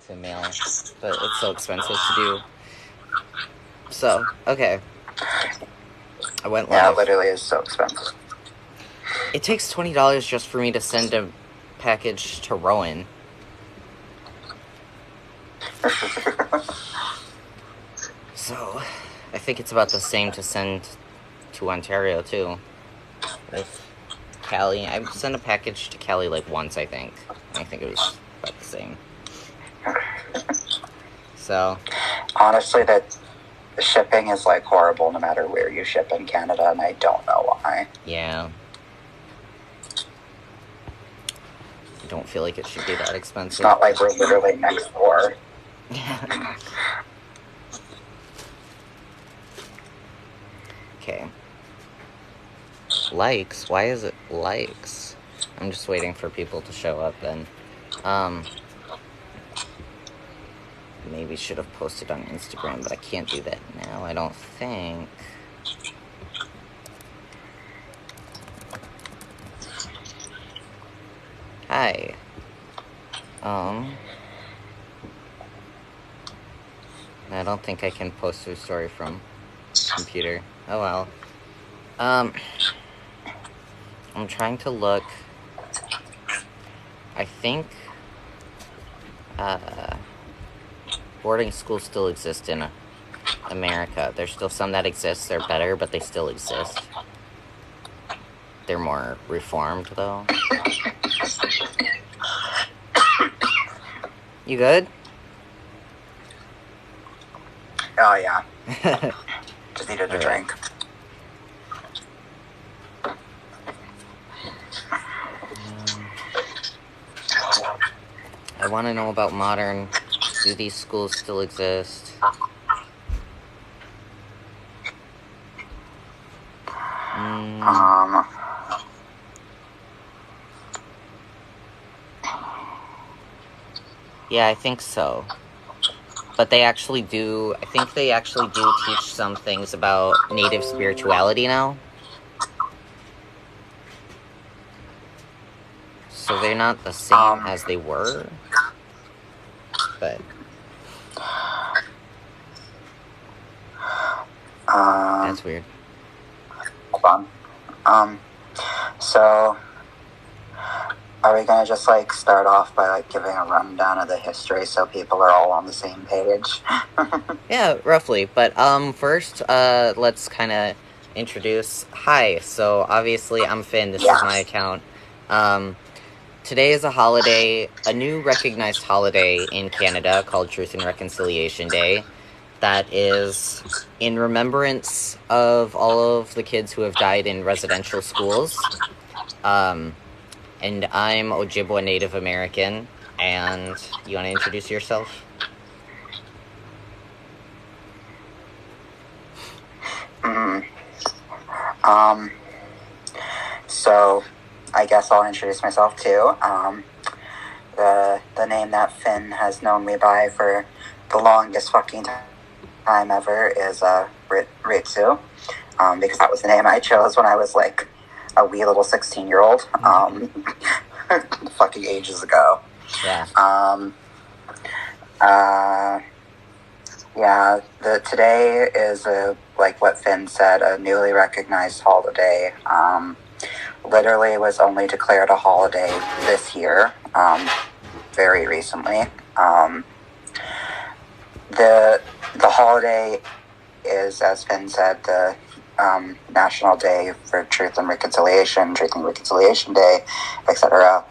to mail, but it's so expensive to do. So, okay. I went live. Yeah, it literally is so expensive. It takes $20 just for me to send a package to Rowan. So, I think it's about the same to send to Ontario, too. With Callie. I've sent a package to Callie like once, I think. I think it was about the same. So. Honestly, the shipping is like horrible no matter where you ship in Canada, and I don't know why. Yeah. I don't feel like it should be that expensive. It's not like we're literally next door. Yeah. Okay. Likes? Why is it likes? I'm just waiting for people to show up then. Maybe should have posted on Instagram, but I can't do that now, I don't think. Hi. I don't think I can post a story from computer. Oh well. I'm trying to look. I think boarding schools still exist in America. There's still some that exist. They're better, but they still exist. They're more reformed, though. You good? Oh, yeah. Just needed a drink. I want to know about modern. Do these schools still exist? Yeah, I think so. But they actually do, I think they actually do teach some things about native spirituality now. So they're not the same as they were. But that's weird. Hold on. So are we gonna just like start off by like giving a rundown of the history so people are all on the same page? Yeah, roughly. But first, let's kind of introduce. Hi. So obviously, I'm Finn. This is my account. Today is a holiday, a new recognized holiday in Canada called Truth and Reconciliation Day. That is in remembrance of all of the kids who have died in residential schools. And I'm Ojibwa Native American. And you want to introduce yourself? So I guess I'll introduce myself too. The name that Finn has known me by for the longest fucking time ever is Ritsu, because that was the name I chose when I was like a wee little 16-year-old, fucking ages ago. Yeah. Today is like what Finn said, a newly recognized holiday. Literally was only declared a holiday this year, very recently. The holiday is, as Finn said, the National Day for Truth and Reconciliation Day, etc.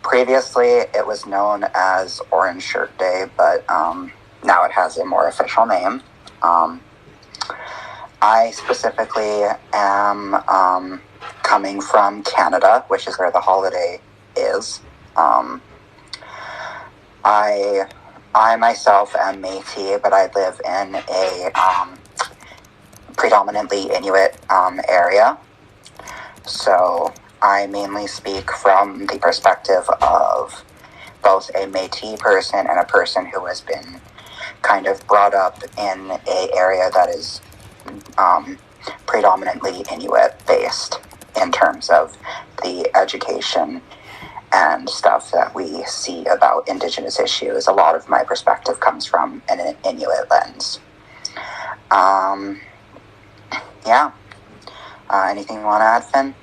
Previously, it was known as Orange Shirt Day, but now it has a more official name. I specifically am coming from Canada, which is where the holiday is. I myself am Métis, but I live in a predominantly Inuit area. So I mainly speak from the perspective of both a Métis person and a person who has been kind of brought up in an area that is predominantly Inuit based in terms of the education and stuff that we see about Indigenous issues. A lot of my perspective comes from an Inuit lens. Yeah. Anything you want to add, Finn?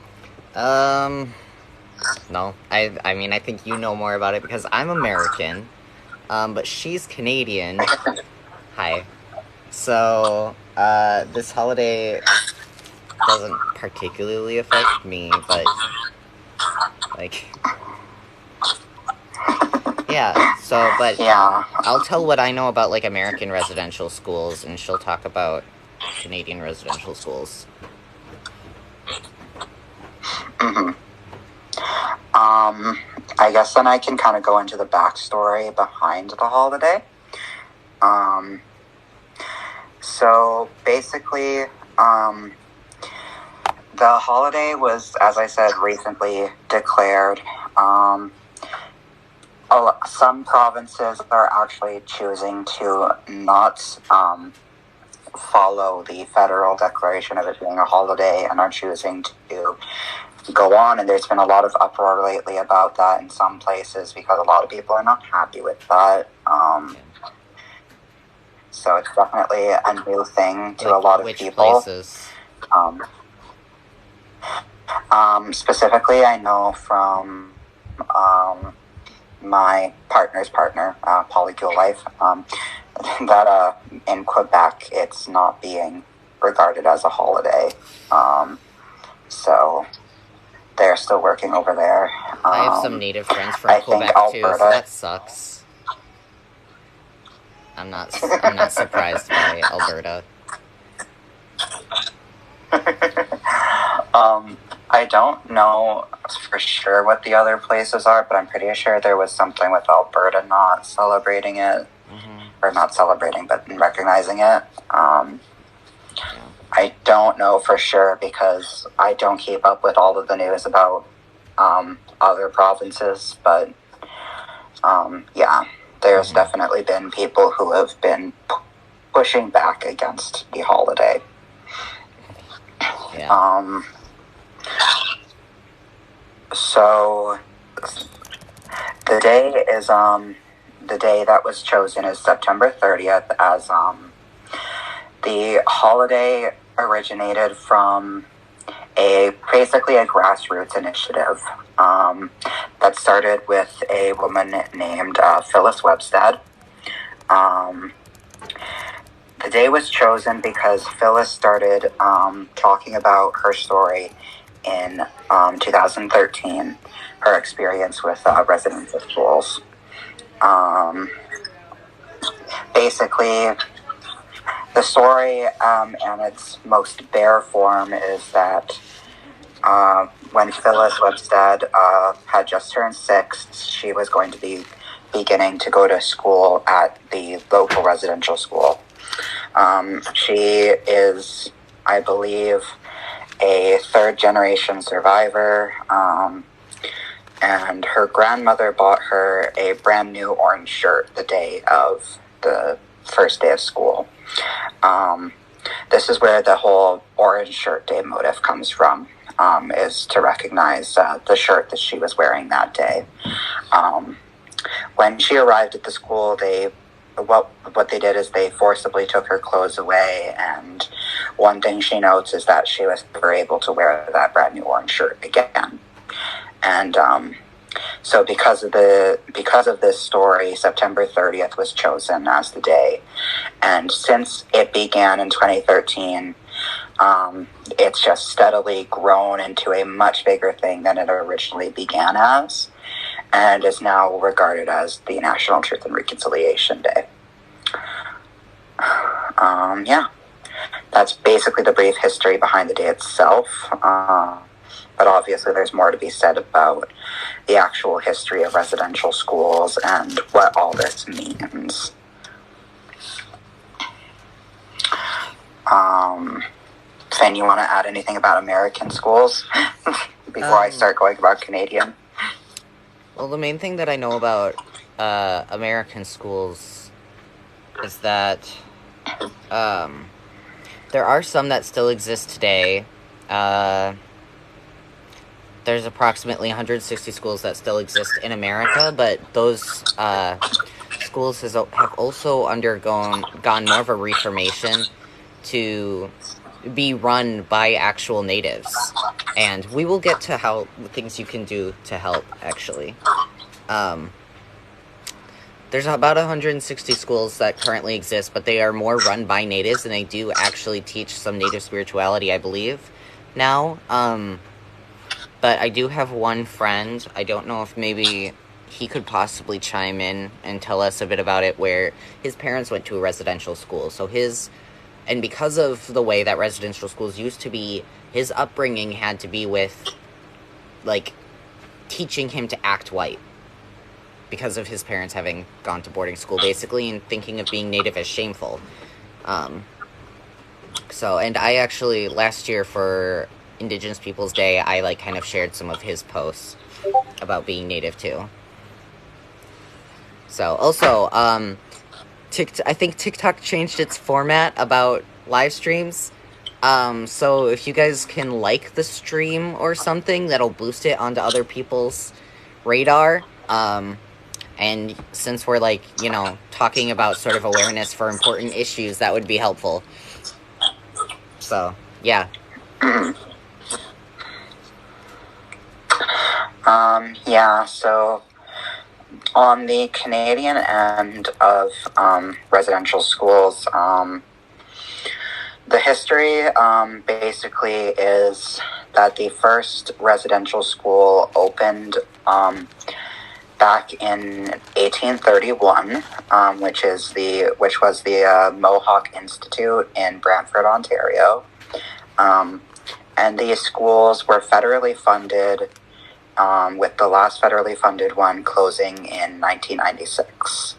No. I mean, I think you know more about it because I'm American, but she's Canadian. Hi. So, this holiday doesn't particularly affect me, but, like, yeah, so, but Yeah. I'll tell what I know about, like, American residential schools, and she'll talk about Canadian residential schools. Mm-hmm. I guess then I can kind of go into the backstory behind the holiday. So basically, the holiday was, as I said, recently declared. Some provinces are actually choosing to not follow the federal declaration of it being a holiday and are choosing to go on. And there's been a lot of uproar lately about that in some places because a lot of people are not happy with that. So it's definitely a new thing to a lot of which people. Places? Specifically, I know from my partner's partner, Polycule Life, that in Quebec it's not being regarded as a holiday. So they're still working over there. I have some native friends from Quebec too, so that sucks. I'm not surprised by Alberta. I don't know for sure what the other places are, but I'm pretty sure there was something with Alberta not celebrating it, or not celebrating, but recognizing it. I don't know for sure because I don't keep up with all of the news about other provinces, but yeah, there's definitely been people who have been pushing back against the holiday. Yeah. So the day is the day that was chosen is September 30th as the holiday originated from basically a grassroots initiative that started with a woman named Phyllis Webstad. The day was chosen because Phyllis started talking about her story in 2013, her experience with residential schools. Basically, the story and its most bare form is that when Phyllis Webstad had just turned 6, she was going to be beginning to go to school at the local residential school. She is, I believe, a third-generation survivor, and her grandmother bought her a brand new orange shirt the day of the first day of school. This is where the whole orange shirt day motif comes from, is to recognize the shirt that she was wearing that day. When she arrived at the school, what they did is they forcibly took her clothes away, and one thing she notes is that she was never able to wear that brand new orange shirt again. And so because of this story, September 30th was chosen as the day. And since it began in 2013, it's just steadily grown into a much bigger thing than it originally began as, and is now regarded as the National Truth and Reconciliation Day. Yeah, that's basically the brief history behind the day itself. But obviously there's more to be said about the actual history of residential schools and what all this means. Finn, you want to add anything about American schools before I start going about Canadian? Well, the main thing that I know about American schools is that there are some that still exist today. there's approximately 160 schools that still exist in America, but those schools have also gone more of a reformation to be run by actual natives. And we will get to how the things you can do to help, actually. There's about 160 schools that currently exist, but they are more run by natives, and they do actually teach some native spirituality, I believe, now. But I do have one friend, I don't know if maybe he could possibly chime in and tell us a bit about it, where his parents went to a residential school. So and because of the way that residential schools used to be, his upbringing had to be with, like, teaching him to act white. Because of his parents having gone to boarding school, basically, and thinking of being native as shameful. And I actually, last year for Indigenous Peoples Day, I, like, kind of shared some of his posts about being native, too. So, also, I think TikTok changed its format about live streams. So if you guys can like the stream or something, that'll boost it onto other people's radar. And since we're, like, you know, talking about sort of awareness for important issues, that would be helpful. So, yeah. So on the Canadian end of residential schools, the history basically is that the first residential school opened back in 1831, which was the Mohawk Institute in Brantford, Ontario. And these schools were federally funded, with the last federally funded one closing in 1996.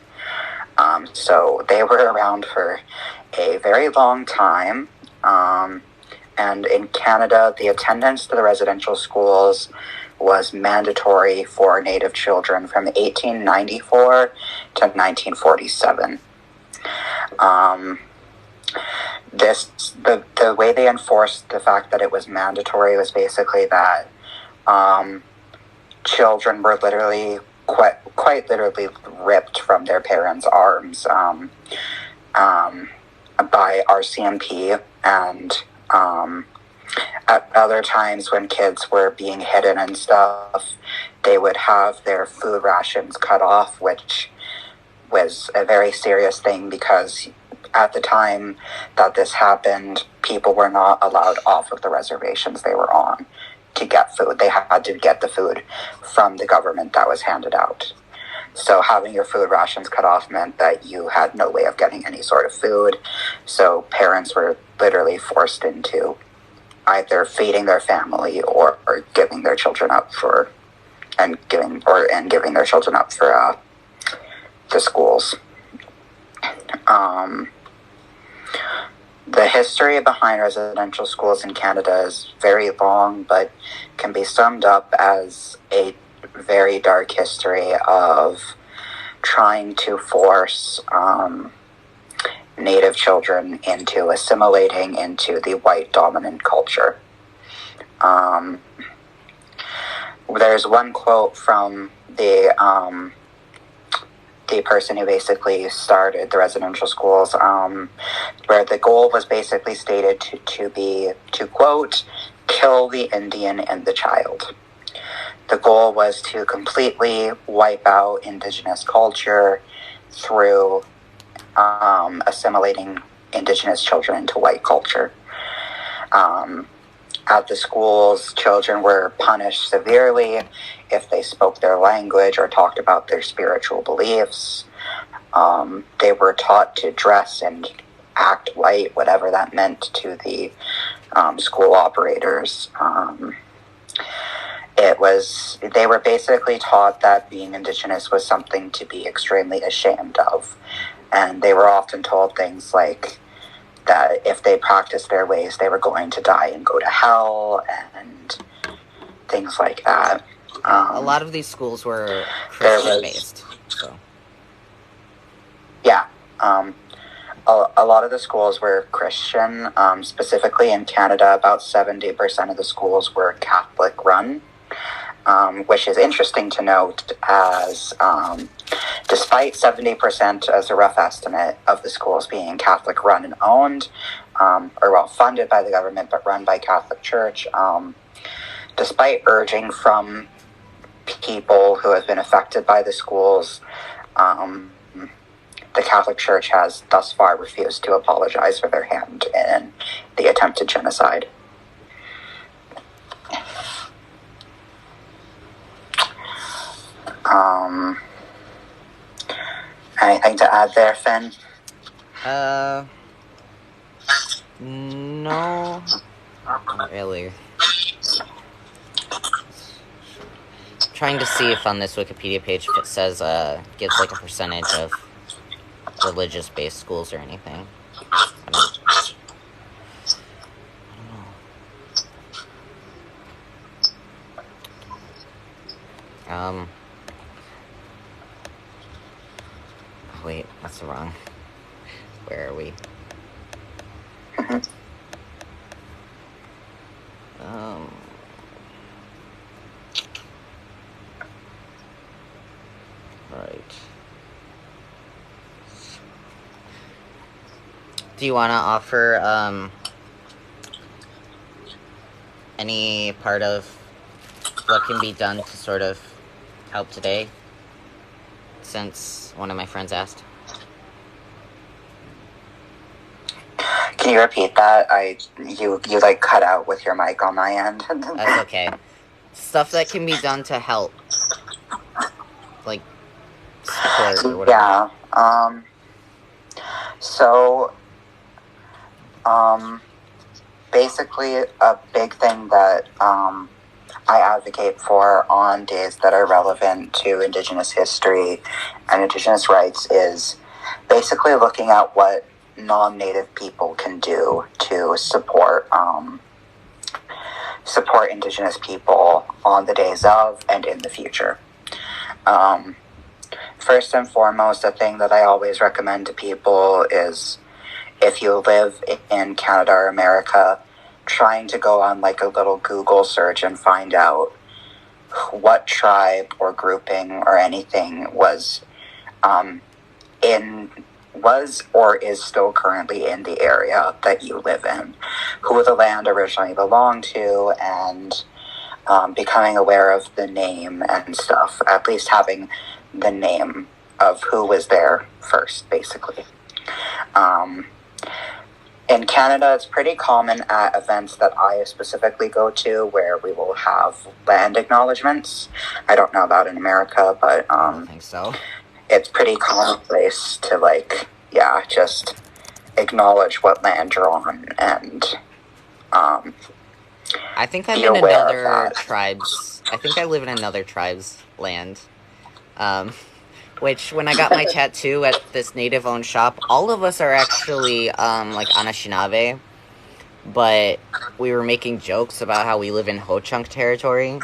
So they were around for a very long time. And in Canada, the attendance to the residential schools was mandatory for Native children from 1894 to 1947. The way they enforced the fact that it was mandatory was basically that children were literally, quite literally, ripped from their parents' arms by RCMP, and at other times when kids were being hidden and stuff, they would have their food rations cut off, which was a very serious thing because at the time that this happened, people were not allowed off of the reservations they were on to get food. They had to get the food from the government that was handed out. So having your food rations cut off meant that you had no way of getting any sort of food. So parents were literally forced into either feeding their family or giving their children up for the schools. The history behind residential schools in Canada is very long, but can be summed up as a very dark history of trying to force Native children into assimilating into the white dominant culture. There's one quote from the person who basically started the residential schools, where the goal was basically stated to be, to quote, kill the Indian and the child. The goal was to completely wipe out Indigenous culture through assimilating Indigenous children into white culture. At the schools, children were punished severely if they spoke their language or talked about their spiritual beliefs. They were taught to dress and act white, whatever that meant to the school operators. They were basically taught that being Indigenous was something to be extremely ashamed of. And they were often told things like that if they practiced their ways, they were going to die and go to hell, and things like that. A lot of these schools were Christian-based. So. Yeah. A lot of the schools were Christian. Specifically in Canada, about 70% of the schools were Catholic-run. which is interesting to note as despite 70% as a rough estimate of the schools being Catholic run and owned, or well, funded by the government but run by Catholic Church, despite urging from people who have been affected by the schools, the Catholic Church has thus far refused to apologize for their hand in the attempted genocide. Anything to add there, Finn? No, not really. Trying to see if on this Wikipedia page if it says, gives like a percentage of religious-based schools or anything. I don't know. Wait, that's wrong. Where are we? Right. Do you want to offer, any part of what can be done to sort of help today? Since one of my friends asked. Can you repeat that? You like cut out with your mic on my end. That's okay. Stuff that can be done to help. Like, support or whatever. Yeah. Basically a big thing that, I advocate for on days that are relevant to Indigenous history and Indigenous rights is basically looking at what non-Native people can do to support Indigenous people on the days of and in the future. First and foremost, a thing that I always recommend to people is if you live in Canada or America, trying to go on like a little Google search and find out what tribe or grouping or anything was or is still currently in the area that you live in, who the land originally belonged to, and becoming aware of the name and stuff, at least having the name of who was there first, basically. In Canada, it's pretty common at events that I specifically go to where we will have land acknowledgements. I don't know about in America, but I don't think so. It's pretty commonplace to just acknowledge what land you're on and I think I'm in another tribe's. I think I live in another tribe's land. Which, when I got my tattoo at this native-owned shop, all of us are actually, like, Anishinaabe, but we were making jokes about how we live in Ho-Chunk territory.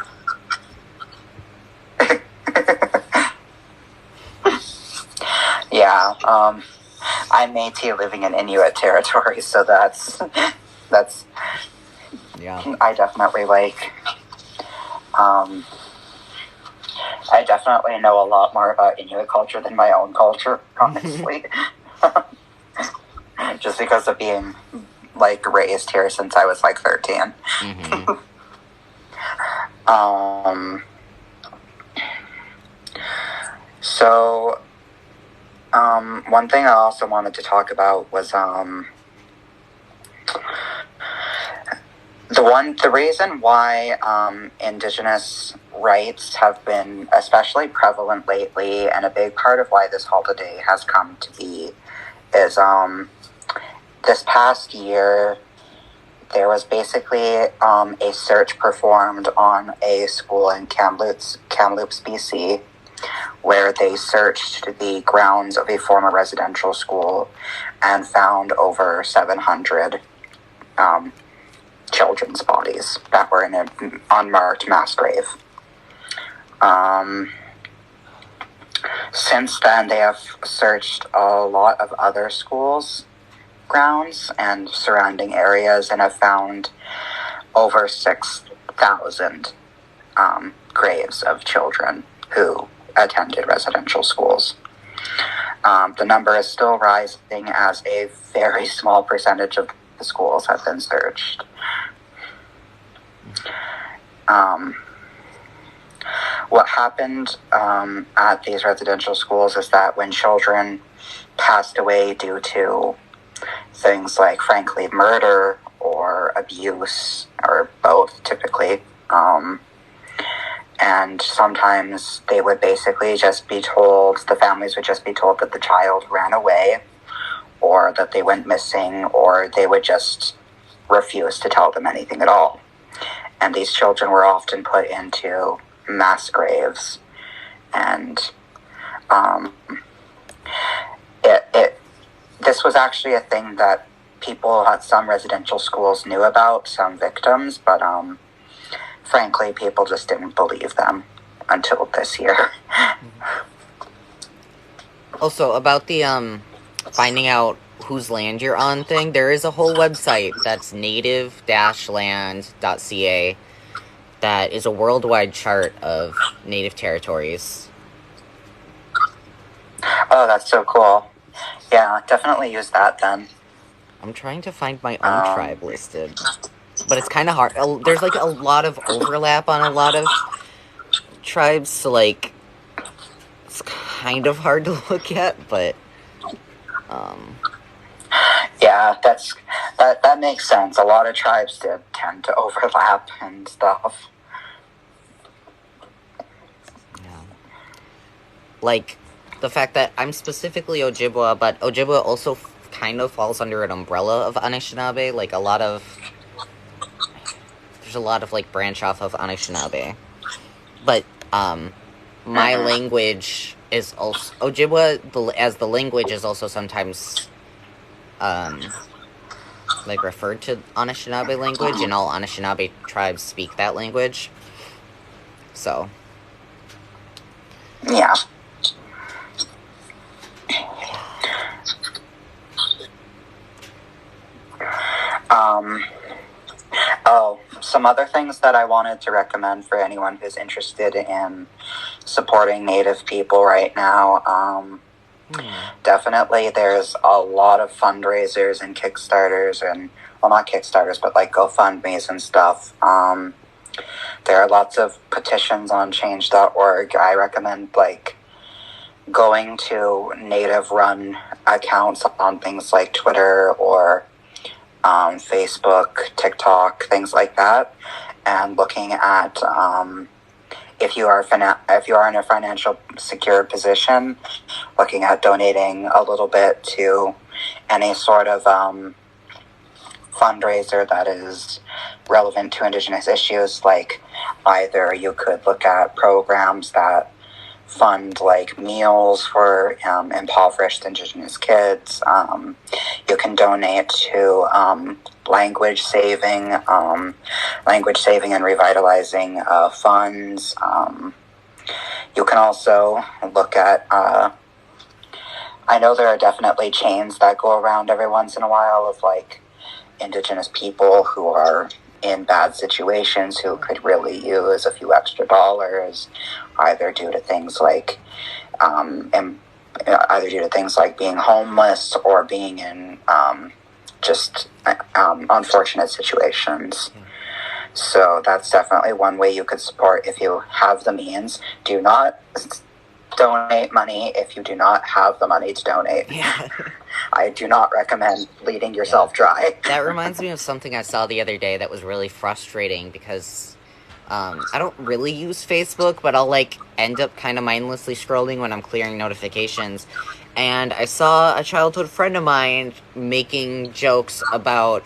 Yeah, I'm Métis living in Inuit territory, so that's, yeah. I definitely know a lot more about Inuit culture than my own culture, honestly. Just because of being, raised here since I was, 13. Mm-hmm. One thing I also wanted to talk about was, the reason why Indigenous rights have been especially prevalent lately, and a big part of why this holiday has come to be, is this past year there was basically a search performed on a school in Kamloops, BC, where they searched the grounds of a former residential school and found over 700 children's bodies that were in an unmarked mass grave. Since then, they have searched a lot of other schools' grounds and surrounding areas and have found over 6,000 graves of children who attended residential schools. The number is still rising as a very small percentage of the schools have been searched. What happened at these residential schools is that when children passed away due to things like, frankly, murder or abuse, or both typically, and sometimes they would basically just be told, the families would just be told that the child ran away, or that they went missing, or they would just refuse to tell them anything at all. And these children were often put into mass graves. And this was actually a thing that people at some residential schools knew about, some victims, but frankly, people just didn't believe them until this year. Also, about the finding out whose land you're on thing, there is a whole website that's native-land.ca that is a worldwide chart of native territories. Oh, that's so cool. Yeah, definitely use that then. I'm trying to find my own tribe listed, but it's kind of hard. There's like a lot of overlap on a lot of tribes, so like it's kind of hard to look at, but yeah, that makes sense. A lot of tribes did tend to overlap and stuff. Yeah. Like the fact that I'm specifically Ojibwa, but Ojibwa also kind of falls under an umbrella of Anishinaabe. Like there's a lot of like branch off of Anishinaabe, but my language is also Ojibwa. As the language is also sometimes like referred to Anishinaabe language, and all Anishinaabe tribes speak that language. So yeah. Some other things that I wanted to recommend for anyone who's interested in supporting Native people right now. Definitely there's a lot of fundraisers and Kickstarters and, well, not Kickstarters, but like GoFundMes and stuff. There are lots of petitions on change.org. I recommend like going to Native run accounts on things like Twitter or Facebook, TikTok, things like that, and looking at if you are in a financial secure position, looking at donating a little bit to any sort of fundraiser that is relevant to Indigenous issues. Like either you could look at programs that fund like meals for impoverished Indigenous kids. You can donate to language saving and revitalizing funds. You can also look at I know there are definitely chains that go around every once in a while of like Indigenous people who are in bad situations who could really use a few extra dollars, either due to things like being homeless or being in just unfortunate situations. So that's definitely one way you could support if you have the means. Do not donate money if you do not have the money to donate. yeah. I do not recommend bleeding yourself dry. That reminds me of something I saw the other day that was really frustrating because I don't really use Facebook, but I'll like end up kind of mindlessly scrolling when I'm clearing notifications. And I saw a childhood friend of mine making jokes about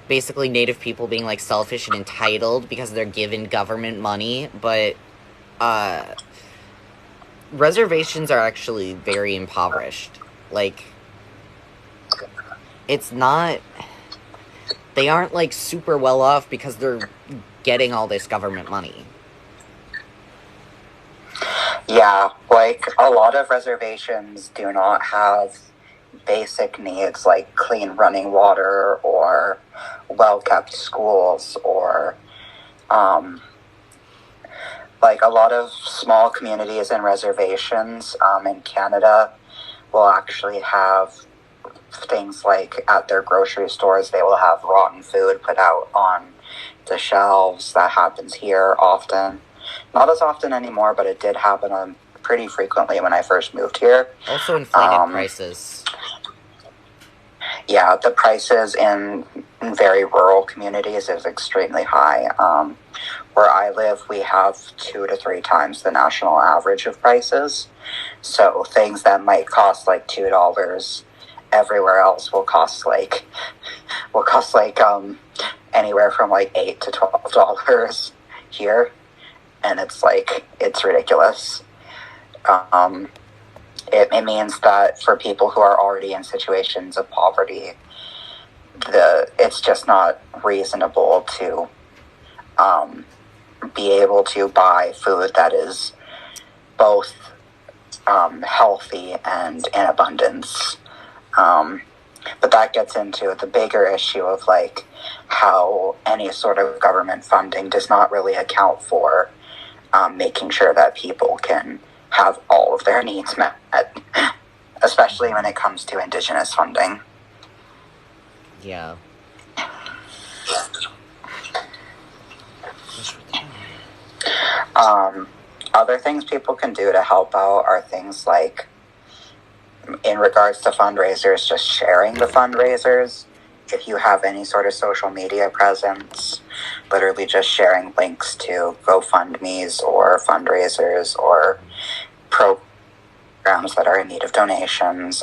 basically Native people being like selfish and entitled because they're given government money, but reservations are actually very impoverished. Like, it's not... They aren't, like, super well off because they're getting all this government money. Yeah, like, a lot of reservations do not have basic needs like clean running water or well-kept schools or Like a lot of small communities and reservations in Canada will actually have things like at their grocery stores, they will have rotten food put out on the shelves. That happens here often. Not as often anymore, but it did happen pretty frequently when I first moved here. Also inflated prices. Yeah, the prices in very rural communities is extremely high. Where I live, we have 2 to 3 times the national average of prices. So things that might cost like $2 everywhere else will cost like anywhere from like $8 to $12 here, and it's ridiculous. It means that for people who are already in situations of poverty, it's just not reasonable to be able to buy food that is both healthy and in abundance. But that gets into the bigger issue of like how any sort of government funding does not really account for making sure that people can have all of their needs met, especially when it comes to Indigenous funding. Yeah. Other things people can do to help out are things like, in regards to fundraisers, just sharing the fundraisers. If you have any sort of social media presence, literally just sharing links to GoFundMe's or fundraisers or programs that are in need of donations.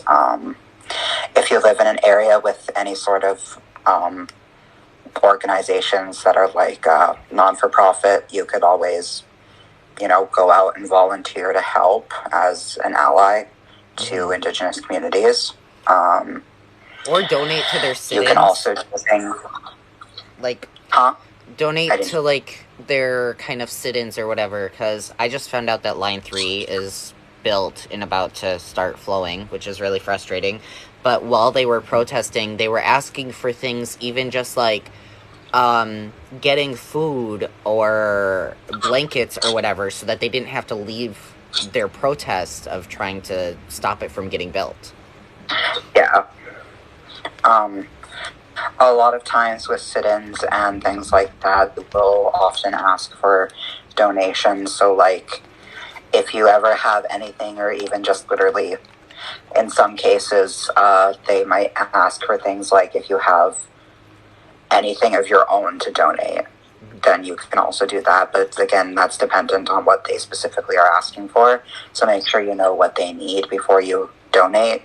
If you live in an area with any sort of organizations that are like non-for-profit, you could always, go out and volunteer to help as an ally to Indigenous communities. Or donate to their sit-ins. You can also do things like huh? donate to like their kind of sit-ins or whatever, because I just found out that Line 3 is built and about to start flowing, which is really frustrating. But while they were protesting, they were asking for things even just like getting food or blankets or whatever, so that they didn't have to leave their protest of trying to stop it from getting built. Yeah. A lot of times with sit-ins and things like that, we'll often ask for donations. So like, if you ever have anything, or even just literally, in some cases, they might ask for things like if you have anything of your own to donate, then you can also do that. But again, that's dependent on what they specifically are asking for. So make sure you know what they need before you donate.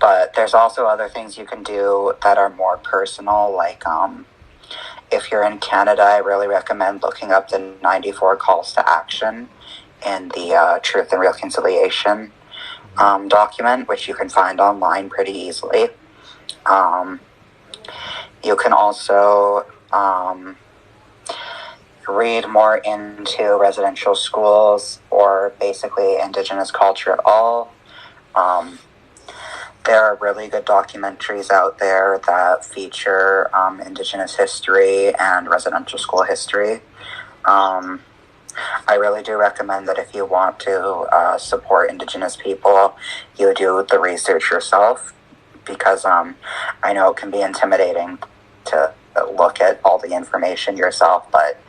But there's also other things you can do that are more personal, like if you're in Canada, I really recommend looking up the 94 calls to action in the Truth and Reconciliation document, which you can find online pretty easily. You can also read more into residential schools or basically Indigenous culture at all. There are really good documentaries out there that feature Indigenous history and residential school history. I really do recommend that if you want to support Indigenous people, you do the research yourself, because I know it can be intimidating to look at all the information yourself, but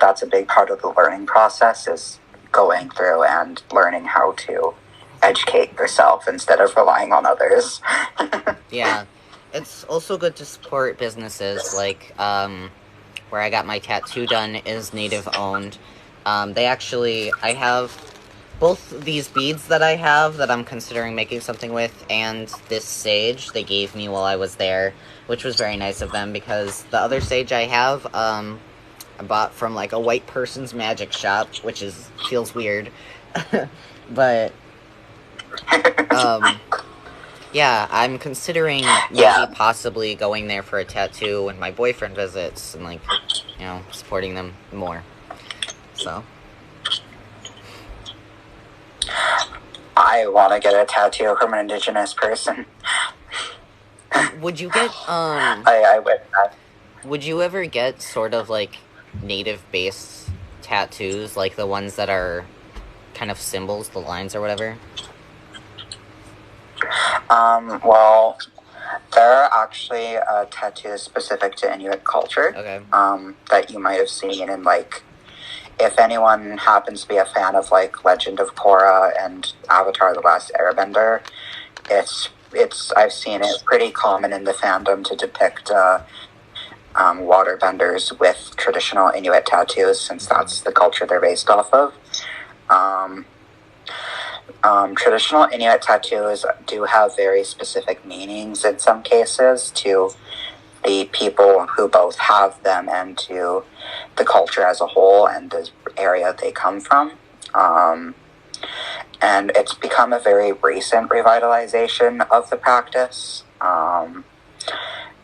that's a big part of the learning process, is going through and learning how to educate yourself instead of relying on others. Yeah. It's also good to support businesses, like where I got my tattoo done is Native owned. I have both these beads that I have that I'm considering making something with, and this sage they gave me while I was there, which was very nice of them, because the other sage I have, I bought from like a white person's magic shop, which feels weird. But yeah, I'm considering maybe possibly going there for a tattoo when my boyfriend visits, and like, supporting them more. So I want to get a tattoo from an Indigenous person. Would you get I would. Would you ever get sort of like native-based tattoos, like the ones that are kind of symbols, the lines or whatever? Well, there are actually tattoos specific to Inuit culture. Okay. That you might have seen in, like, if anyone happens to be a fan of, like, Legend of Korra and Avatar: The Last Airbender, it's I've seen it pretty common in the fandom to depict waterbenders with traditional Inuit tattoos, since that's the culture they're based off of. Traditional Inuit tattoos do have very specific meanings in some cases to the people who both have them and to the culture as a whole and the area they come from. And it's become a very recent revitalization of the practice.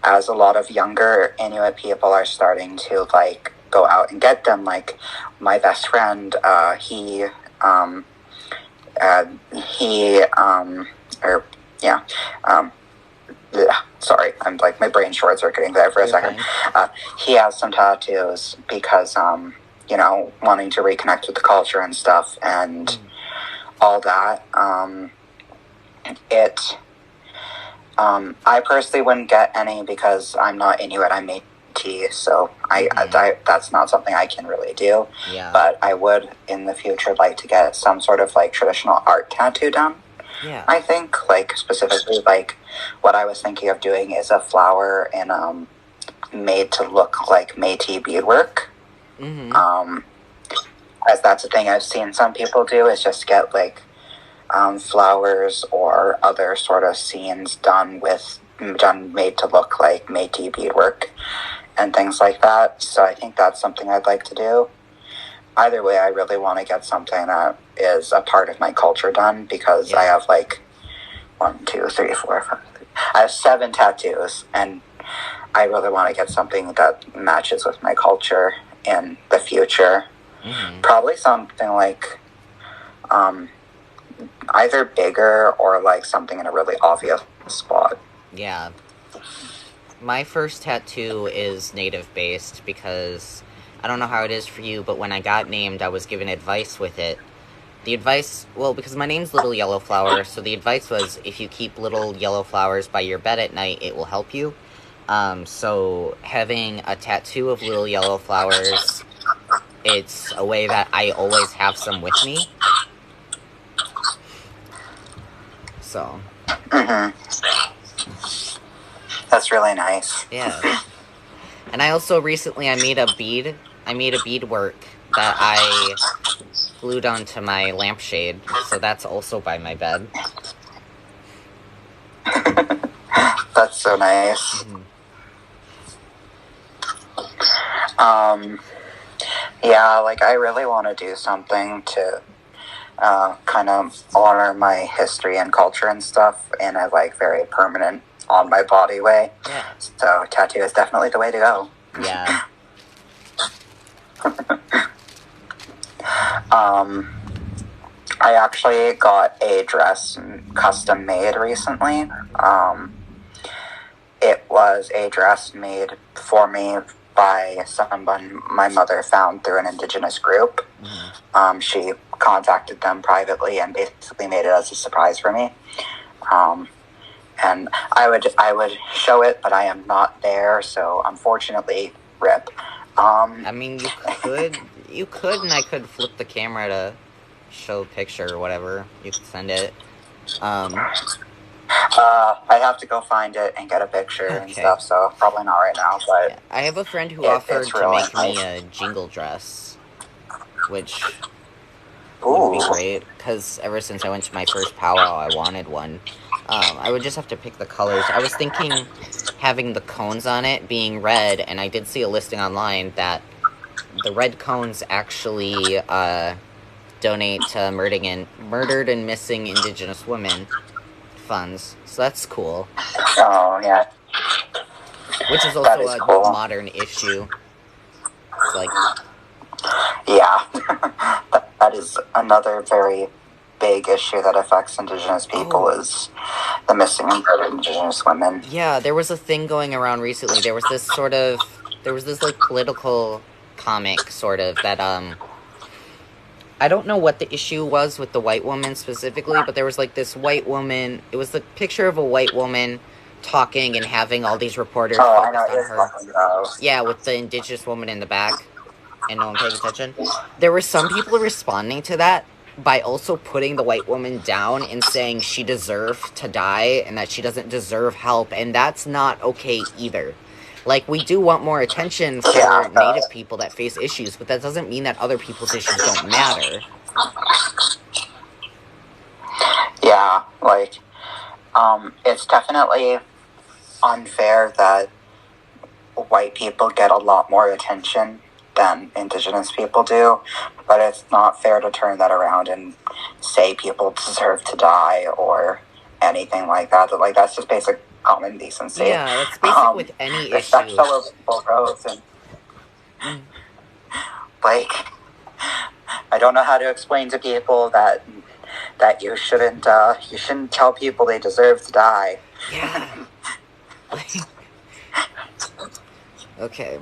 As a lot of younger Inuit people are starting to, like, go out and get them. Like, my best friend, sorry, I'm like, my brain short circuiting there for a second. He has some tattoos because, wanting to reconnect with the culture and stuff and all that. I personally wouldn't get any because I'm not Inuit, I'm Métis, so I that's not something I can really do. Yeah. But I would in the future like to get some sort of, like, traditional art tattoo done. Yeah. I think, like, specifically, like, what I was thinking of doing is a flower in made to look like Métis beadwork. As that's a thing I've seen some people do, is just get, like, flowers or other sort of scenes made to look like Métis beadwork and things like that. So I think that's something I'd like to do. Either way, I really want to get something that is a part of my culture done, because I have, like, 1, 2, 3, 4, 5. I have 7 tattoos, and I really want to get something that matches with my culture in the future. Probably something like either bigger or, like, something in a really obvious spot. Yeah. My first tattoo is native-based because I don't know how it is for you, but when I got named, I was given advice with it. The advice, well, because my name's Little Yellow Flower, so the advice was, if you keep little yellow flowers by your bed at night, it will help you. So having a tattoo of little yellow flowers, it's a way that I always have some with me. So. That's really nice. Yeah. And I also recently, I made a beadwork that I glued onto my lampshade, so that's also by my bed. That's so nice. Yeah, like, I really want to do something to kind of honor my history and culture and stuff in a, like, very permanent, on my body way. Yeah. So tattoo is definitely the way to go. Yeah. I actually got a dress custom made recently. It was a dress made for me by someone my mother found through an Indigenous group. She contacted them privately and basically made it as a surprise for me. And I would show it, but I am not there, so unfortunately, rip. I mean, you could, and I could flip the camera to show a picture or whatever. You could send it. I'd have to go find it and get a picture and stuff, so probably not right now, but... Yeah, I have a friend who offered to make me a jingle dress, which would be great, because ever since I went to my first powwow, I wanted one. I would just have to pick the colors. I was thinking having the cones on it being red, and I did see a listing online that the red cones actually donate to murdered and missing Indigenous women funds. So that's cool. Oh, yeah. Which is also a modern issue. It's like... Yeah. That is another very big issue that affects Indigenous people, is the missing and murdered Indigenous women. Yeah, there was a thing going around recently. There was this sort of there was this, like, political comic, sort of, that, I don't know what the issue was with the white woman specifically, but there was, like, this white woman, it was the picture of a white woman talking and having all these reporters focused on her. Yeah, with the indigenous woman in the back, and no one paying attention. There were some people responding to that by also putting the white woman down and saying she deserved to die and that she doesn't deserve help, and that's not okay either. Like, we do want more attention for Native people that face issues, but that doesn't mean that other people's issues don't matter. Yeah, like, it's definitely unfair that white people get a lot more attention than indigenous people do, but it's not fair to turn that around and say people deserve to die or anything like that. Like, that's just basic common decency. Yeah, that's basic with any respect issue. fellow people roads and like, I don't know how to explain to people that you shouldn't tell people they deserve to die. Yeah. Okay.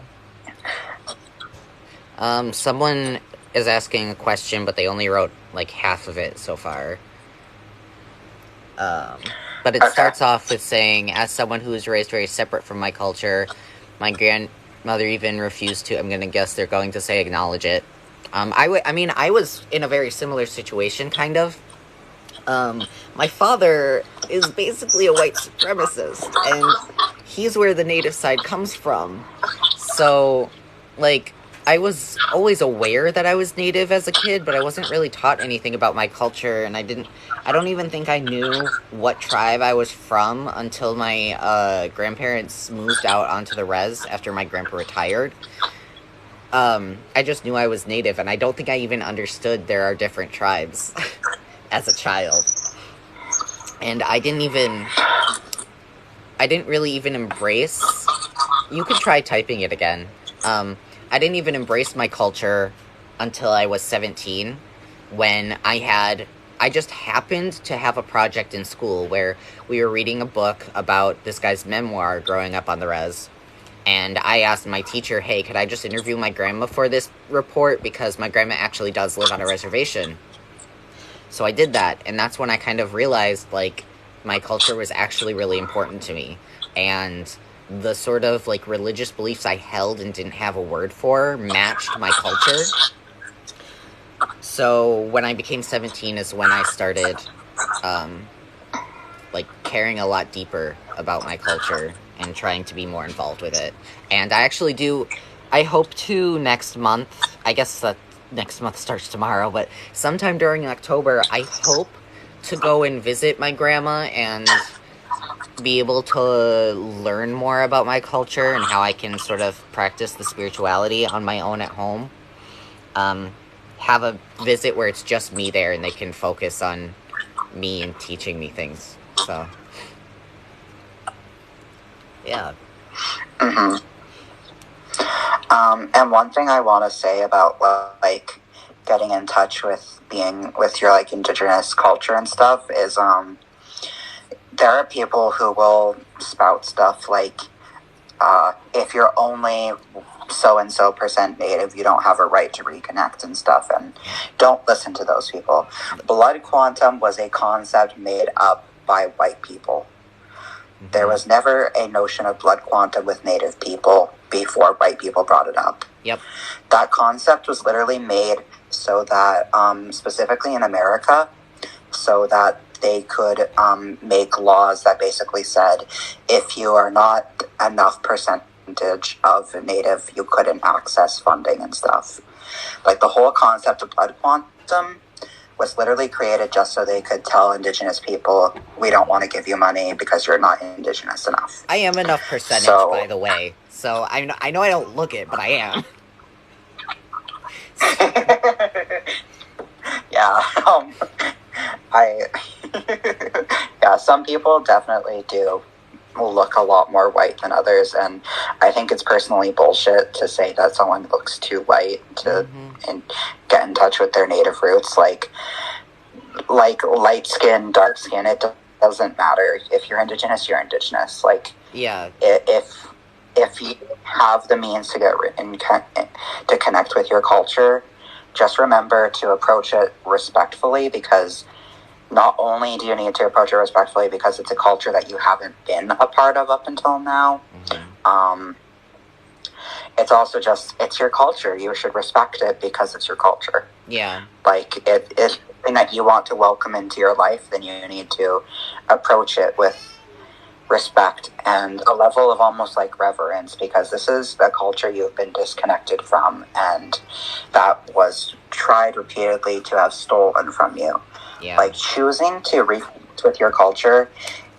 Someone is asking a question, but they only wrote, like, half of it so far. But it starts off with saying, as someone who was raised very separate from my culture, my grandmother even refused to, I'm gonna guess they're going to say acknowledge it. I mean, I was in a very similar situation, kind of. My father is basically a white supremacist, and he's where the Native side comes from. So, like, I was always aware that I was Native as a kid, but I wasn't really taught anything about my culture, and I don't even think I knew what tribe I was from until my grandparents moved out onto the res after my grandpa retired. I just knew I was Native, and I don't think I even understood there are different tribes as a child. And I didn't really even embrace, you could try typing it again. I didn't even embrace my culture until I was 17, when I just happened to have a project in school where we were reading a book about this guy's memoir growing up on the res. And I asked my teacher, hey, could I just interview my grandma for this report? Because my grandma actually does live on a reservation. So I did that, and that's when I kind of realized, like, my culture was actually really important to me. And the sort of, like, religious beliefs I held and didn't have a word for matched my culture. So when I became 17 is when I started, like, caring a lot deeper about my culture and trying to be more involved with it. And I hope to next month, I guess that next month starts tomorrow, but sometime during October, I hope to go and visit my grandma and be able to learn more about my culture and how I can sort of practice the spirituality on my own at home. Have a visit where it's just me there and they can focus on me and teaching me things. So, yeah. Mm-hmm. And one thing I want to say about, like, getting in touch with your, like, indigenous culture and stuff is, there are people who will spout stuff like, if you're only so-and-so % Native, you don't have a right to reconnect and stuff, and don't listen to those people. Blood quantum was a concept made up by white people. Mm-hmm. There was never a notion of blood quantum with Native people before white people brought it up. Yep. That concept was literally made so that, specifically in America, so that they could make laws that basically said, if you are not enough percentage of Native, you couldn't access funding and stuff. Like, the whole concept of blood quantum was literally created just so they could tell Indigenous people, we don't want to give you money because you're not Indigenous enough. I am enough percentage, by the way. So I know I don't look it, but I am. Yeah. Yeah, some people definitely do look a lot more white than others, and I think it's personally bullshit to say that someone looks too white to and get in touch with their Native roots. Like light skin, dark skin, it doesn't matter. If you're Indigenous, you're Indigenous. Like, yeah, if you have the means to to connect with your culture, just remember to approach it respectfully, because not only do you need to approach it respectfully because it's a culture that you haven't been a part of up until now, it's also just, it's your culture. You should respect it because it's your culture. Yeah. Like, if it's something that you want to welcome into your life, then you need to approach it with respect and a level of almost like reverence, because this is a culture you've been disconnected from, and that was tried repeatedly to have stolen from you. Yeah. Like, choosing to reconnect with your culture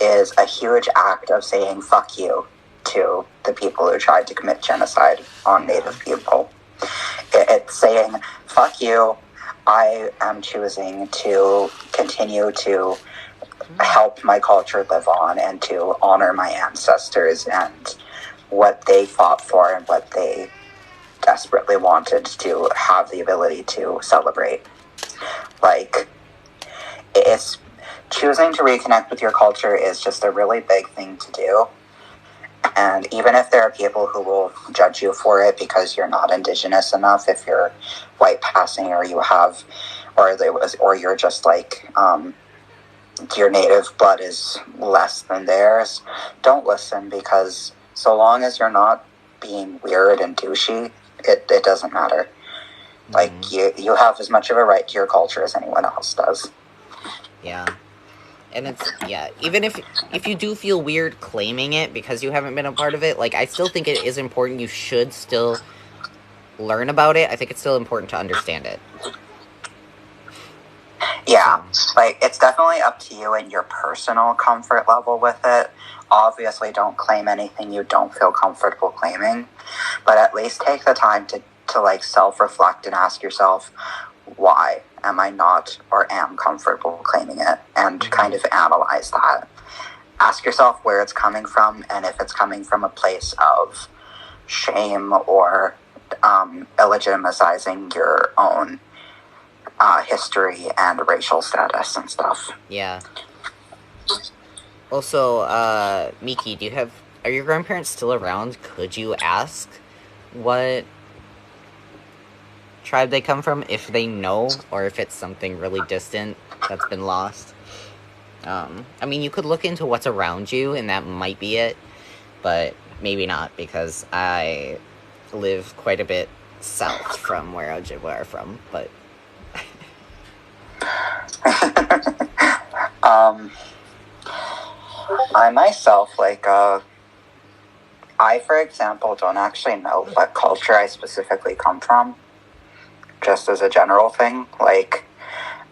is a huge act of saying fuck you to the people who tried to commit genocide on Native people. It's saying, fuck you, I am choosing to continue to help my culture live on and to honor my ancestors and what they fought for and what they desperately wanted to have the ability to celebrate. Like, it's choosing to reconnect with your culture is just a really big thing to do. And even if there are people who will judge you for it because you're not indigenous enough, if you're white passing, or you have, or you're just like, your native blood is less than theirs, don't listen, because so long as you're not being weird and douchey, it doesn't matter. Like, you have as much of a right to your culture as anyone else does. Yeah. And it's, even if you do feel weird claiming it because you haven't been a part of it, like, I still think it is important. You should still learn about it. I think it's still important to understand it. Yeah, like, it's definitely up to you and your personal comfort level with it. Obviously, don't claim anything you don't feel comfortable claiming, but at least take the time to like, self-reflect and ask yourself, why am I not or am comfortable claiming it, and kind of analyze that. Ask yourself where it's coming from, and if it's coming from a place of shame or illegitimizing your own history and racial status and stuff. Yeah. Also, Miki, are your grandparents still around? Could you ask what tribe they come from, if they know, or if it's something really distant that's been lost? I mean, you could look into what's around you, and that might be it, but maybe not, because I live quite a bit south from where Ojibwe are from, but... I myself, like, I, for example, don't actually know what culture I specifically come from, just as a general thing. Like,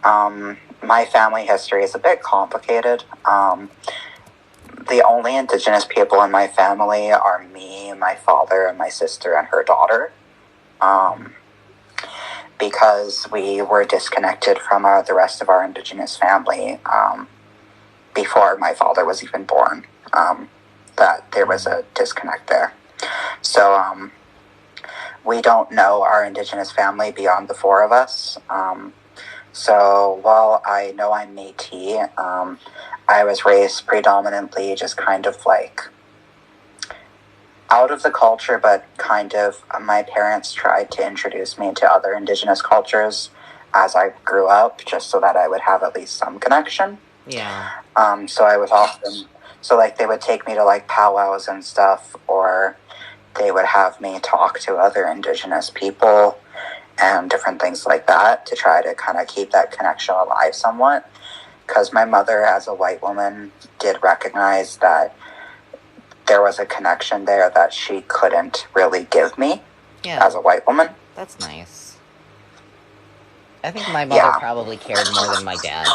my family history is a bit complicated. The only indigenous people in my family are me, my father, and my sister and her daughter. Because we were disconnected from the rest of our indigenous family before my father was even born. That there was a disconnect there. So we don't know our indigenous family beyond the four of us. So while I know I'm Métis, I was raised predominantly just kind of like out of the culture, but kind of my parents tried to introduce me to other indigenous cultures as I grew up, just so that I would have at least some connection. Yeah. So I was often, like, they would take me to like powwows and stuff, or they would have me talk to other indigenous people and different things like that to try to kind of keep that connection alive somewhat. Because my mother, as a white woman, did recognize that there was a connection there that she couldn't really give me as a white woman. That's nice. I think my mother probably cared more than my dad.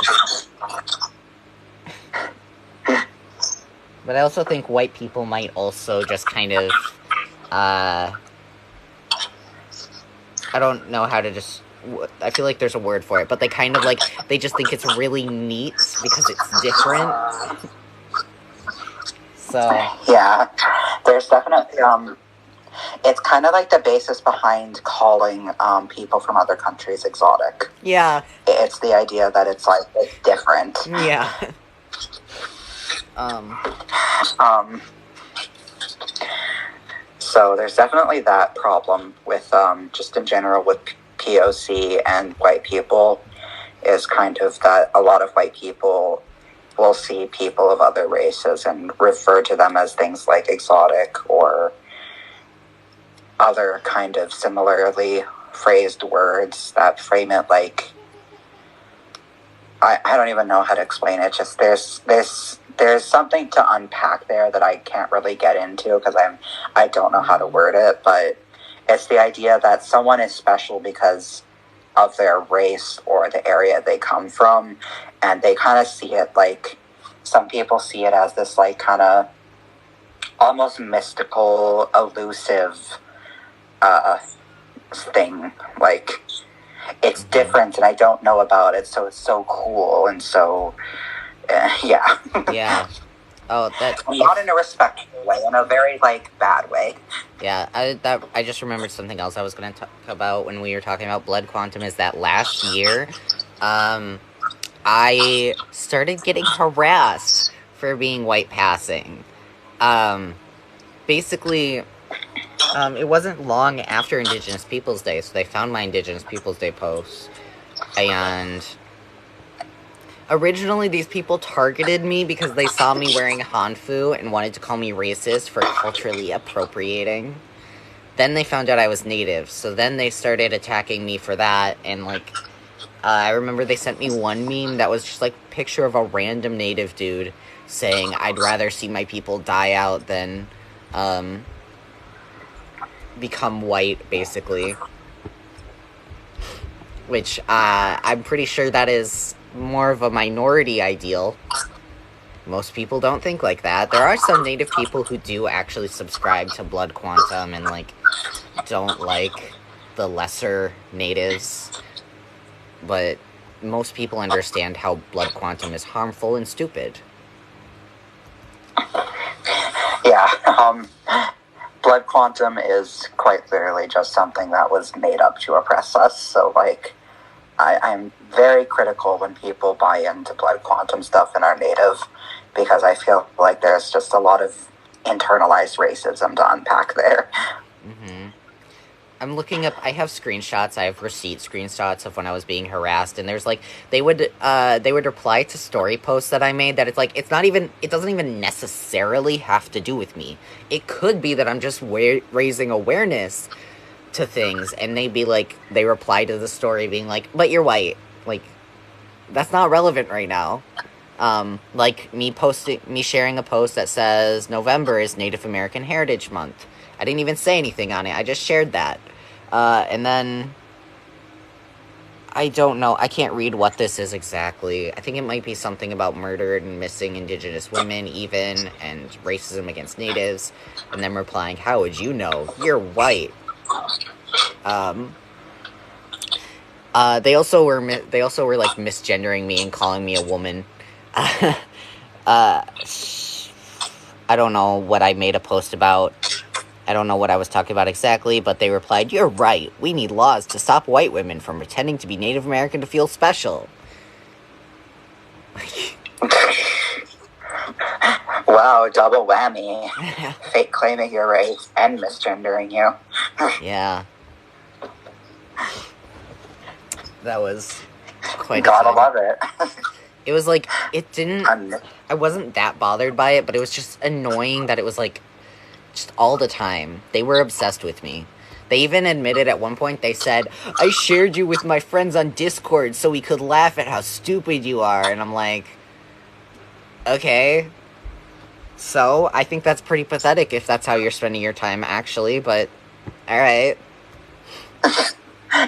But I also think white people might also just kind of, I don't know how to just, I feel like there's a word for it, but they kind of like, they just think it's really neat because it's different. So. Yeah, there's definitely, it's kind of like the basis behind calling people from other countries exotic. Yeah. It's the idea that it's like, it's different. Yeah. So there's definitely that problem with just in general with POC and white people, is kind of that a lot of white people will see people of other races and refer to them as things like exotic or other kind of similarly phrased words that frame it like, I don't even know how to explain it. Just there's something to unpack there that I can't really get into because I don't know how to word it, but it's the idea that someone is special because of their race or the area they come from, and they kind of see it like, some people see it as this like kind of almost mystical, elusive thing, like it's different and I don't know about it, so it's so cool, and so yeah. Yeah. Oh, that... Not in a respectful way, in a very, like, bad way. Yeah, I just remembered something else I was going to talk about when we were talking about blood quantum, is that last year, I started getting harassed for being white passing. Basically, it wasn't long after Indigenous Peoples Day, so they found my Indigenous Peoples Day post, and originally these people targeted me because they saw me wearing hanfu and wanted to call me racist for culturally appropriating. Then they found out I was Native, so then they started attacking me for that, and, like, I remember they sent me one meme that was just, like, a picture of a random Native dude saying, I'd rather see my people die out than, become white, basically. Which, I'm pretty sure that is more of a minority ideal. Most people don't think like that. There are some Native people who do actually subscribe to blood quantum and, like, don't like the lesser natives. But most people understand how blood quantum is harmful and stupid. Yeah, blood quantum is quite literally just something that was made up to oppress us, so, like, I'm very critical when people buy into blood quantum stuff and are Native, because I feel like there's just a lot of internalized racism to unpack there. Mm-hmm. I'm looking up, I have screenshots, I have receipt screenshots of when I was being harassed, and there's, like, they would reply to story posts that I made that it's, like, it doesn't even necessarily have to do with me. It could be that I'm just raising awareness to things, and they'd be, like, they reply to the story being, like, but you're white. Like, that's not relevant right now. Like, me sharing a post that says, November is Native American Heritage Month. I didn't even say anything on it, I just shared that. And then, I don't know, I can't read what this is exactly. I think it might be something about murdered and missing Indigenous women, even, and racism against Natives, and them replying, how would you know? You're white. They also were, like, misgendering me and calling me a woman. I don't know what I made a post about. I don't know what I was talking about exactly, but they replied, you're right, we need laws to stop white women from pretending to be Native American to feel special. Wow, double whammy. Fake claiming your race and misgendering you. Yeah. That was quite Gotta love it. It was like, I wasn't that bothered by it, but it was just annoying that it was, like, just all the time. They were obsessed with me. They even admitted at one point, they said, I shared you with my friends on Discord so we could laugh at how stupid you are. And I'm like, okay. So, I think that's pretty pathetic if that's how you're spending your time, actually, but alright.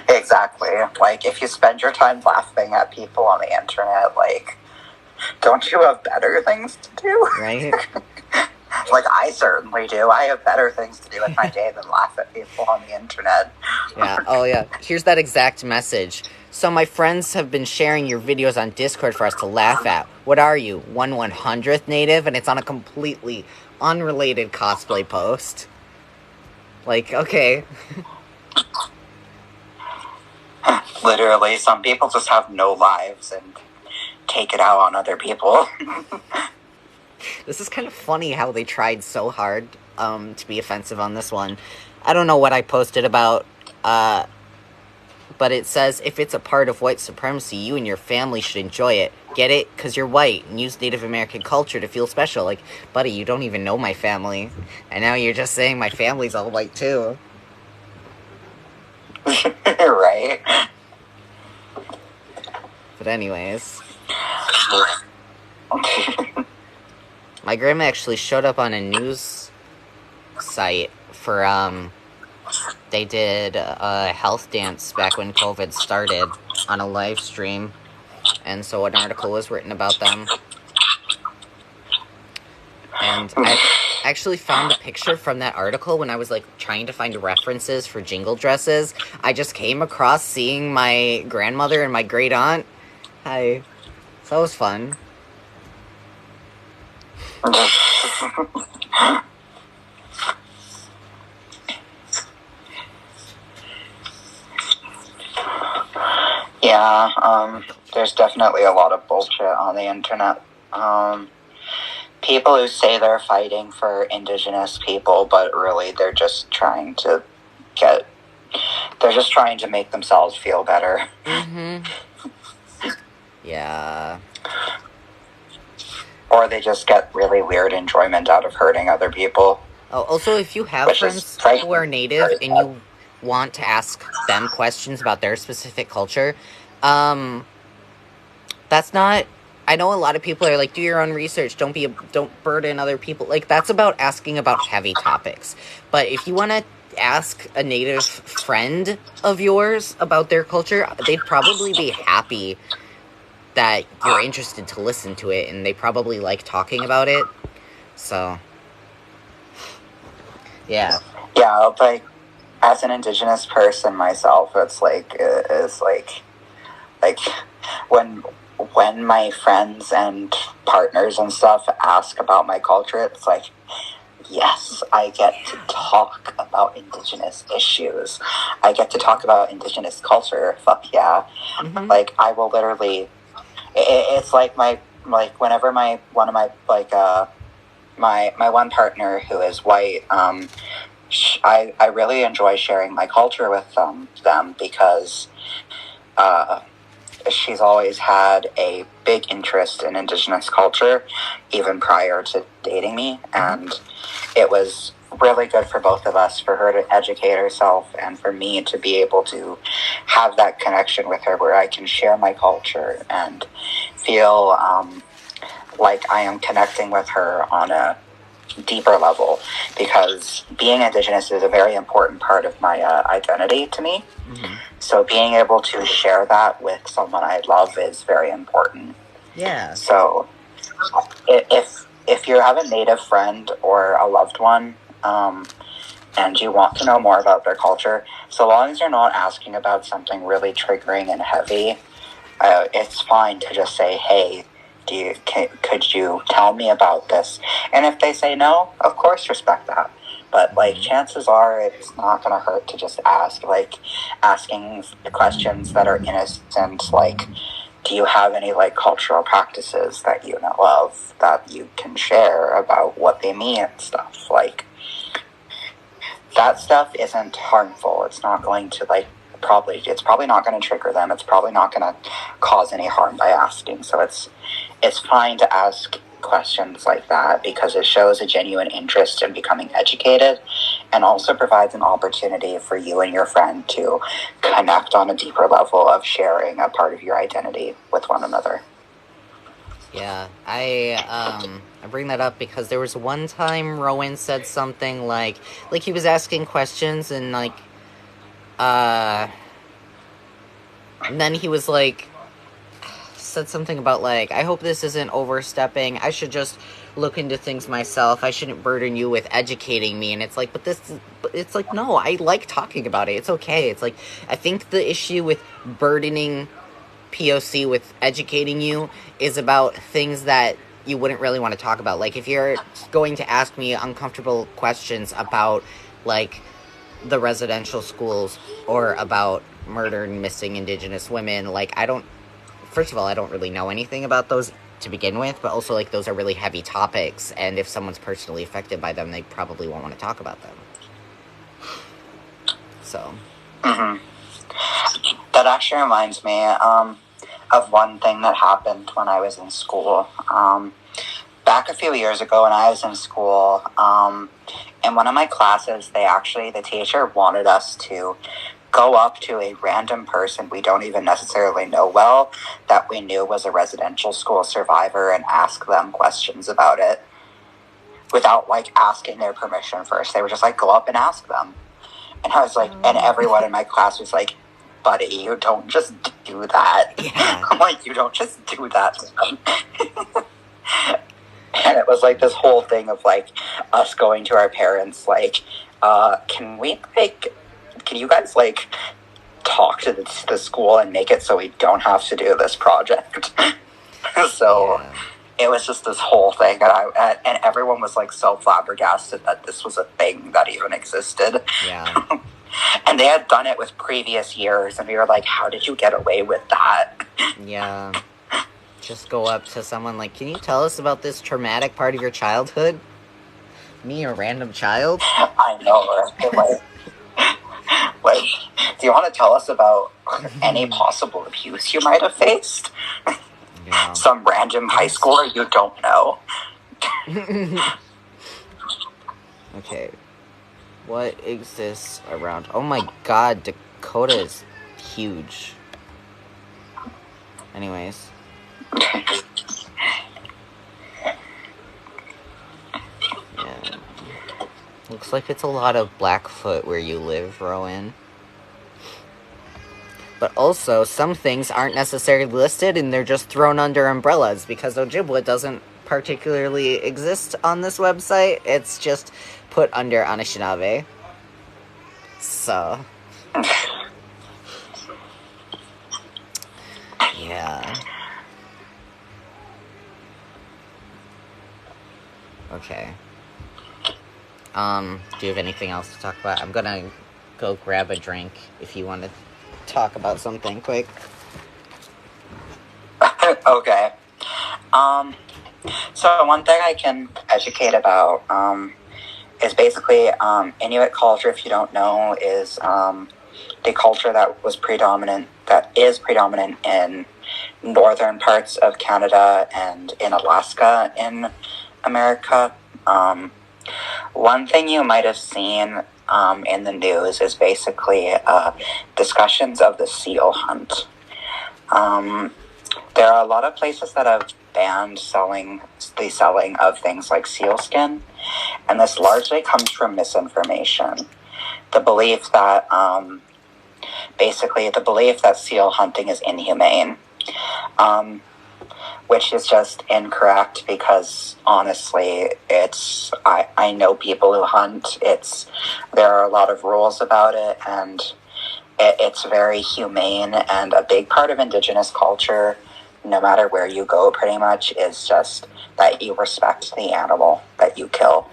Exactly. Like, if you spend your time laughing at people on the internet, like, don't you have better things to do? Right? Like, I certainly do. I have better things to do with my day than laugh at people on the internet. Yeah, oh yeah. Here's that exact message. So my friends have been sharing your videos on Discord for us to laugh at. What are you, 1/100th Native? And it's on a completely unrelated cosplay post. Like, okay. Literally, some people just have no lives and take it out on other people. This is kind of funny how they tried so hard to be offensive on this one. I don't know what I posted about, but it says, if it's a part of white supremacy, you and your family should enjoy it. Get it? Because you're white, and use Native American culture to feel special. Like, buddy, you don't even know my family. And now you're just saying my family's all white, too. Right? But anyways. My grandma actually showed up on a news site for, they did a health dance back when COVID started on a live stream. And so an article was written about them. And I actually found the picture from that article when I was, like, trying to find references for jingle dresses. I just came across seeing my grandmother and my great aunt. Hi. So that was fun. Yeah, there's definitely a lot of bullshit on the internet. People who say they're fighting for Indigenous people, but really they're just trying to make themselves feel better. Mm-hmm. Yeah. Or they just get really weird enjoyment out of hurting other people. Oh, also, if you have friends who are Native and you want to ask them questions about their specific culture, that's not... I know a lot of people are like, do your own research, don't burden other people. Like, that's about asking about heavy topics. But if you want to ask a Native friend of yours about their culture, they'd probably be happy that you're interested to listen to it, and they probably like talking about it. So, yeah. Yeah, like, as an Indigenous person myself, it's like when my friends and partners and stuff ask about my culture, it's like, yes, I get to talk about Indigenous issues. I get to talk about Indigenous culture. Fuck yeah. Mm-hmm. Like, I will literally... It's like whenever my one partner who is white, I really enjoy sharing my culture with them because she's always had a big interest in Indigenous culture, even prior to dating me, and it was really good for both of us, for her to educate herself and for me to be able to have that connection with her where I can share my culture and feel like I am connecting with her on a deeper level, because being Indigenous is a very important part of my identity to me. Mm-hmm. So being able to share that with someone I love is very important. Yeah. So if you have a Native friend or a loved one, and you want to know more about their culture, so long as you're not asking about something really triggering and heavy, it's fine to just say, hey, could you tell me about this? And if they say no, of course respect that. But, like, chances are it's not going to hurt to just ask, like, asking questions that are innocent, like, do you have any, like, cultural practices that you know of that you can share about what they mean and stuff? Like, that stuff isn't harmful. It's not going to, like, it's probably not going to trigger them. It's probably not going to cause any harm by asking. So it's fine to ask questions like that, because it shows a genuine interest in becoming educated, and also provides an opportunity for you and your friend to connect on a deeper level of sharing a part of your identity with one another. Yeah, I bring that up because there was one time Rowan said something like he was asking questions and and then he was like, said something about like, I hope this isn't overstepping. I should just look into things myself. I shouldn't burden you with educating me. And it's like, it's like, no, I like talking about it. It's okay. It's like, I think the issue with burdening POC with educating you is about things that you wouldn't really want to talk about. Like, if you're going to ask me uncomfortable questions about, like, the residential schools or about murdered and missing Indigenous women, like, first of all, I don't really know anything about those to begin with, but also, like, those are really heavy topics, and if someone's personally affected by them, they probably won't want to talk about them. So. Mm-hmm. That actually reminds me of one thing that happened when I was in school. Back a few years ago when I was in school, in one of my classes, the teacher wanted us to go up to a random person we don't even necessarily know well, that we knew was a residential school survivor, and ask them questions about it without, like, asking their permission first. They were just like, go up and ask them. And I was like, and everyone in my class was like, buddy, you don't just do that. Yeah. I'm like, you don't just do that to them. And it was like this whole thing of, like, us going to our parents, like, can you guys, like, talk to the school and make it so we don't have to do this project? So it was just this whole thing, and everyone was, like, so flabbergasted that this was a thing that even existed. Yeah. And they had done it with previous years, and we were like, how did you get away with that? Yeah. Just go up to someone like, can you tell us about this traumatic part of your childhood? Me, a random child? I know, right? Like, do you want to tell us about any possible abuse you might have faced? Yeah. Some random high schooler you don't know. Okay. What exists around? Oh my god, Dakota is huge. Anyways. Yeah. Looks like it's a lot of Blackfoot where you live, Rowan. But also, some things aren't necessarily listed and they're just thrown under umbrellas because Ojibwa doesn't particularly exist on this website. It's just put under Anishinaabe. So. Yeah. Okay. Do you have anything else to talk about? I'm gonna go grab a drink if you want to talk about something quick. Okay. So one thing I can educate about is basically Inuit culture, if you don't know, is the culture that is predominant in northern parts of Canada and in Alaska in America. One thing you might have seen in the news is basically discussions of the seal hunt. There are a lot of places that have banned the selling of things like seal skin, and this largely comes from misinformation. The belief that seal hunting is inhumane, which is just incorrect because honestly, I know people who hunt. There are a lot of rules about it, and it's very humane, and a big part of Indigenous culture, no matter where you go, pretty much, is just that you respect the animal that you kill.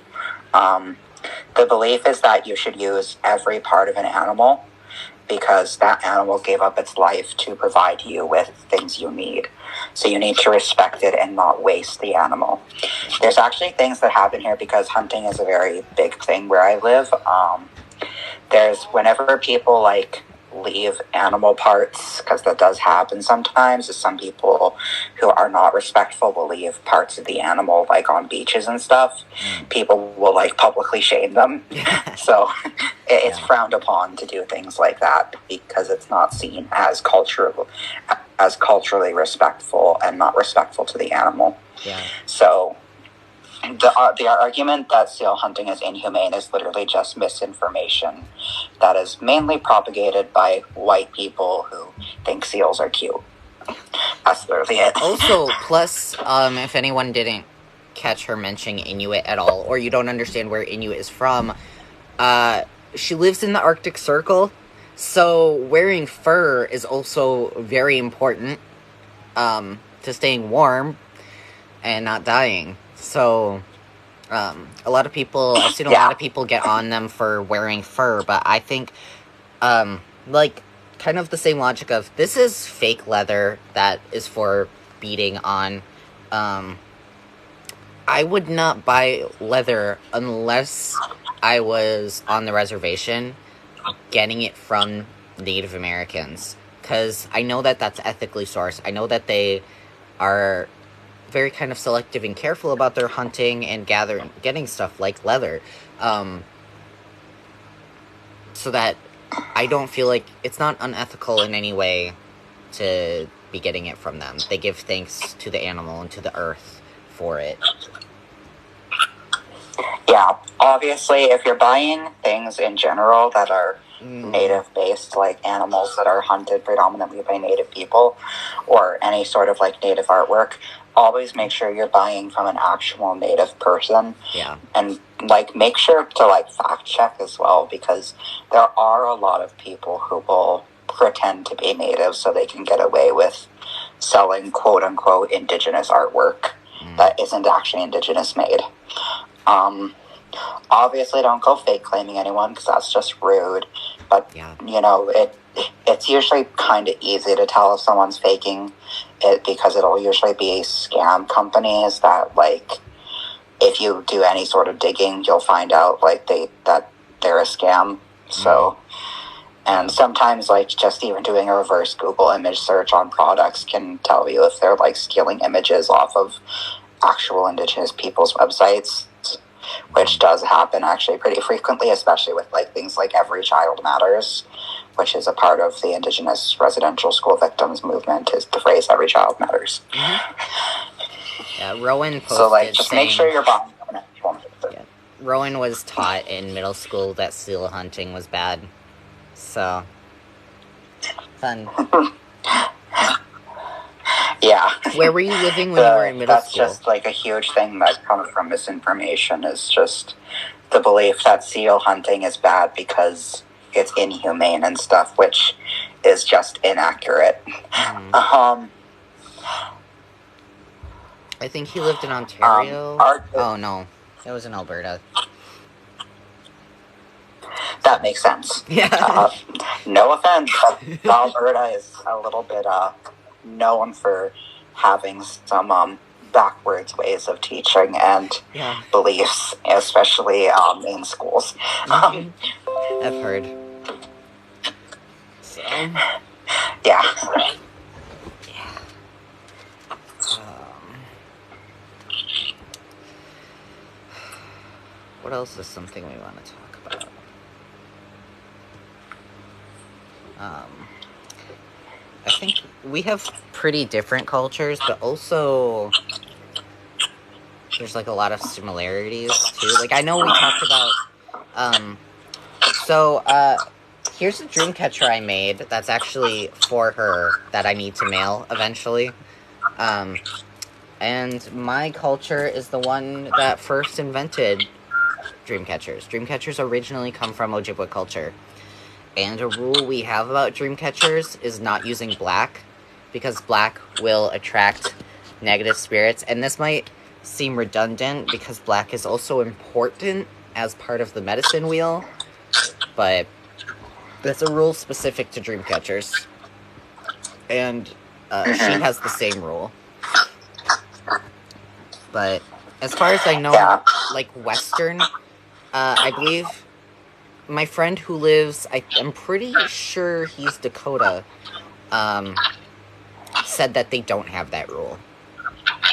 The belief is that you should use every part of an animal because that animal gave up its life to provide you with things you need. So you need to respect it and not waste the animal. There's actually things that happen here because hunting is a very big thing where I live. Whenever people, like, leave animal parts, because that does happen sometimes, is some people who are not respectful will leave parts of the animal, like, on beaches and stuff. People will, like, publicly shame them. So it's frowned upon to do things like that because it's not seen as culturally respectful and not respectful to the animal. Yeah. So the argument that seal hunting is inhumane is literally just misinformation that is mainly propagated by white people who think seals are cute. That's literally it. Also, plus, if anyone didn't catch her mentioning Inuit at all, or you don't understand where Inuit is from, she lives in the Arctic Circle, so wearing fur is also very important to staying warm and not dying. So, a lot of people, I've seen a lot of people get on them for wearing fur, but I think, like, kind of the same logic of, this is fake leather that is for beating on I would not buy leather unless I was on the reservation getting it from Native Americans. Because I know that that's ethically sourced. I know that they are very kind of selective and careful about their hunting and getting stuff like leather. So that I don't feel like it's not unethical in any way to be getting it from them. They give thanks to the animal and to the earth for it. Yeah, obviously, if you're buying things in general that are native-based, like animals that are hunted predominantly by native people, or any sort of, like, native artwork, always make sure you're buying from an actual native person. Yeah. And, like, make sure to, like, fact-check as well, because there are a lot of people who will pretend to be native so they can get away with selling quote-unquote indigenous artwork that isn't actually indigenous made. Obviously don't go fake claiming anyone, because that's just rude, but Yeah. you know, it's usually kind of easy to tell if someone's faking it, because it'll usually be scam companies that, like, if you do any sort of digging, you'll find out, like, that they're a scam. So, and sometimes, like, just even doing a reverse Google image search on products can tell you if they're, like, stealing images off of actual indigenous people's websites, which does happen actually pretty frequently, especially with, like, things like Every Child Matters, which is a part of the Indigenous Residential School Victims Movement, is the phrase Every Child Matters. Yeah, Rowan posted so, like, just saying, make sure you're buying an actual native. Yeah, Rowan was taught in middle school that seal hunting was bad. So, fun. Yeah. Where were you living when you were in middle that's school? That's just, like, a huge thing that comes from misinformation, is just the belief that seal hunting is bad because it's inhumane and stuff, which is just inaccurate. I think he lived in Ontario. Oh, no. It was in Alberta. That makes sense. Yeah. No offense, but Alberta is a little bit known for having some backwards ways of teaching and beliefs, especially in schools. I've heard. So. Yeah. What else is something we want to talk about? I think we have pretty different cultures, but also there's, like, a lot of similarities too. Like, I know we talked about here's a dream catcher I made that's actually for her that I need to mail eventually. And my culture is the one that first invented dream catchers. Dream catchers originally come from Ojibwe culture. And a rule we have about dream catchers is not using black, because black will attract negative spirits. And this might seem redundant, because black is also important as part of the medicine wheel, but that's a rule specific to dream catchers. And she has the same rule. But as far as I know, like, Western, I believe my friend who lives, I'm pretty sure he's Dakota, said that they don't have that rule.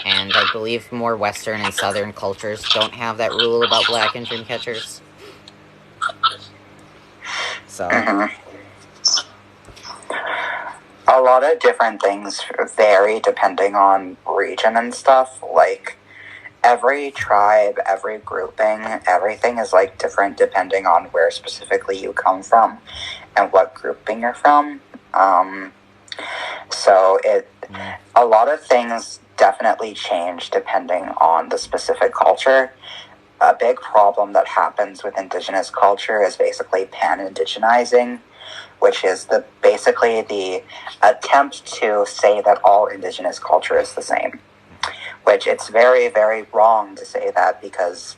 And I believe more Western and Southern cultures don't have that rule about black and dream catchers. So. A lot of different things vary depending on region and stuff. Like, every tribe, every grouping, everything is, like, different depending on where specifically you come from and what grouping you're from. So a lot of things definitely change depending on the specific culture. A big problem that happens with indigenous culture is basically pan-indigenizing, which is basically the attempt to say that all indigenous culture is the same. Which it's very, very wrong to say that, because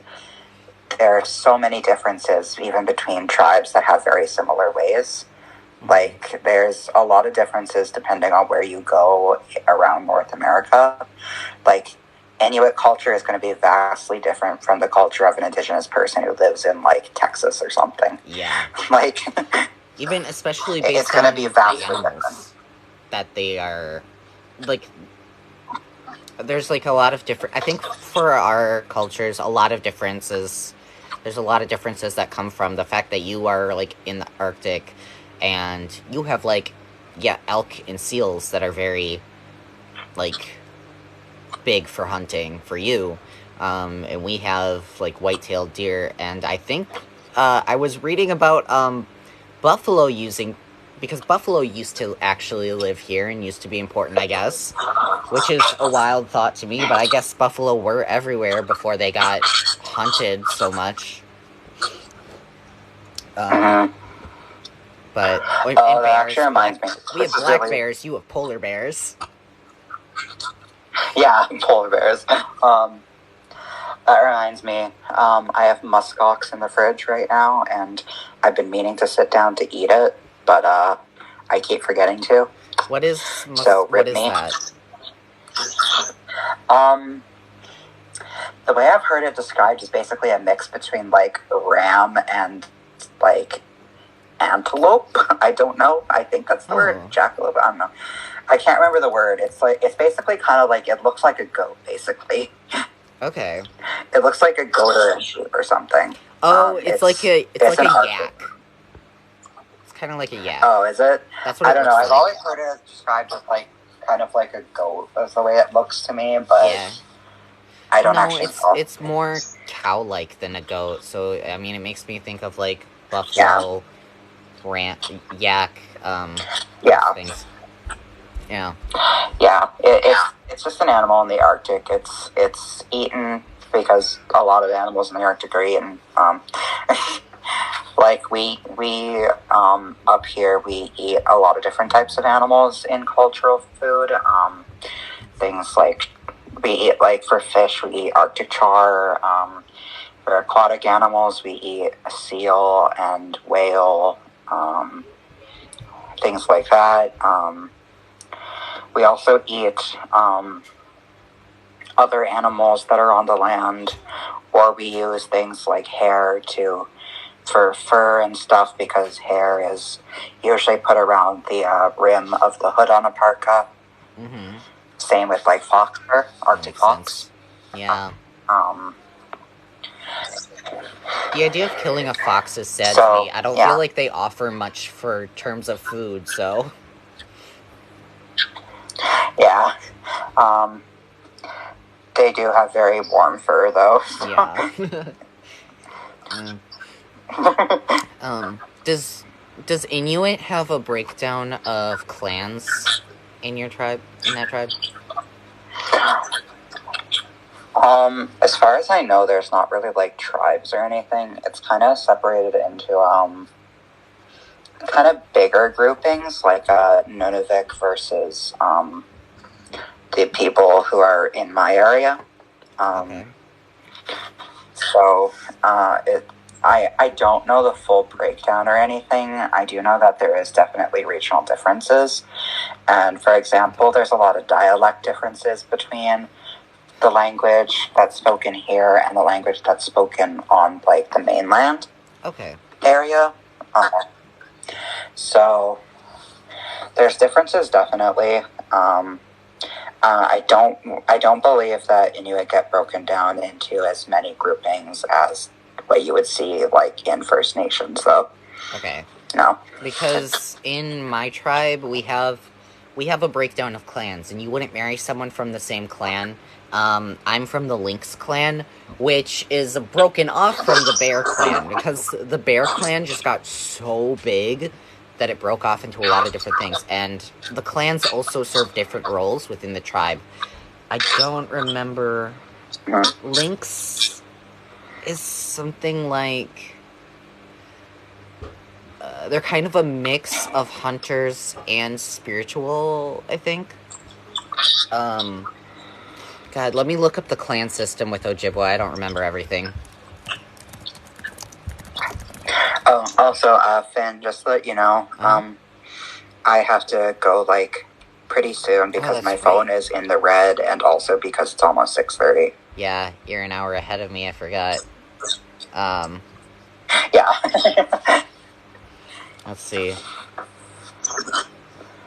there are so many differences even between tribes that have very similar ways. Like, there's a lot of differences depending on where you go around North America. Like, Inuit culture is going to be vastly different from the culture of an indigenous person who lives in, like, Texas or something. Yeah. Like, even especially based it's going to on be the vastly animals different. that they are, like, there's, like, a lot of different, I think for our cultures, a lot of differences, there's a lot of differences that come from the fact that you are, like, in the Arctic, and you have, like, yeah, elk and seals that are very, like, big for hunting for you, and we have, like, white-tailed deer, and I think, I was reading about, buffalo using, because buffalo used to actually live here and used to be important, I guess, which is a wild thought to me, but I guess buffalo were everywhere before they got hunted so much. Mm-hmm. But and that bears, actually reminds me. we have black bears, you have polar bears. Yeah, polar bears. That reminds me, I have muskox in the fridge right now, and I've been meaning to sit down to eat it, but I keep forgetting to. What is what is that? The way I've heard it described is basically a mix between, like, ram and, like, antelope. I don't know. I think that's the word. Jackalope. I don't know. I can't remember the word. It's basically kind of like, it looks like a goat, basically. Okay. It looks like a goat or a sheep or something. Oh, it's like a yak. It's kind of like a yak. Oh, is it? That's what I don't know. like. I've always heard it described as, like, kind of like a goat. That's the way it looks to me, but yeah. I don't actually know. It's more cow-like than a goat. So I mean, it makes me think of, like, buffalo, yak, yeah, things. Yeah. Yeah, it's just an animal in the Arctic. It's eaten because a lot of animals in the Arctic are eaten. Like we up here we eat a lot of different types of animals in cultural food. Things like we eat, like, for fish we eat Arctic char. For aquatic animals we eat a seal and whale. Things like that. We also eat other animals that are on the land, or we use things like hair for fur and stuff, because hair is usually put around the rim of the hood on a parka. Mm-hmm. Same with, like, fox fur, Arctic fox. Sense. Yeah. The idea of killing a fox is sad to me. I don't feel like they offer much for terms of food, so. Yeah. They do have very warm fur, though. Yeah. Does Inuit have a breakdown of clans in your tribe, in that tribe? As far as I know, there's not really, like, tribes or anything. It's kind of separated into, kind of bigger groupings, like, Nunavik versus, the people who are in my area. Okay. So, I don't know the full breakdown or anything. I do know that there is definitely regional differences. And, for example, there's a lot of dialect differences between the language that's spoken here and the language that's spoken on, like, the mainland area. So there's differences, definitely. I don't believe that Inuit get broken down into as many groupings as what you would see, like, in First Nations, though. Okay. No. Because in my tribe, we have a breakdown of clans, and you wouldn't marry someone from the same clan. I'm from the Lynx clan, which is broken off from the Bear clan, because the Bear clan just got so big that it broke off into a lot of different things, and the clans also serve different roles within the tribe. I don't remember. Lynx is something like... they're kind of a mix of hunters and spiritual, I think. God, let me look up the clan system with Ojibwa. I don't remember everything. Oh, also, Finn, just to let you know, I have to go, like, pretty soon because that's my right. phone is in the red, and also because it's almost 6:30. Yeah, you're an hour ahead of me, I forgot. Yeah. Let's see.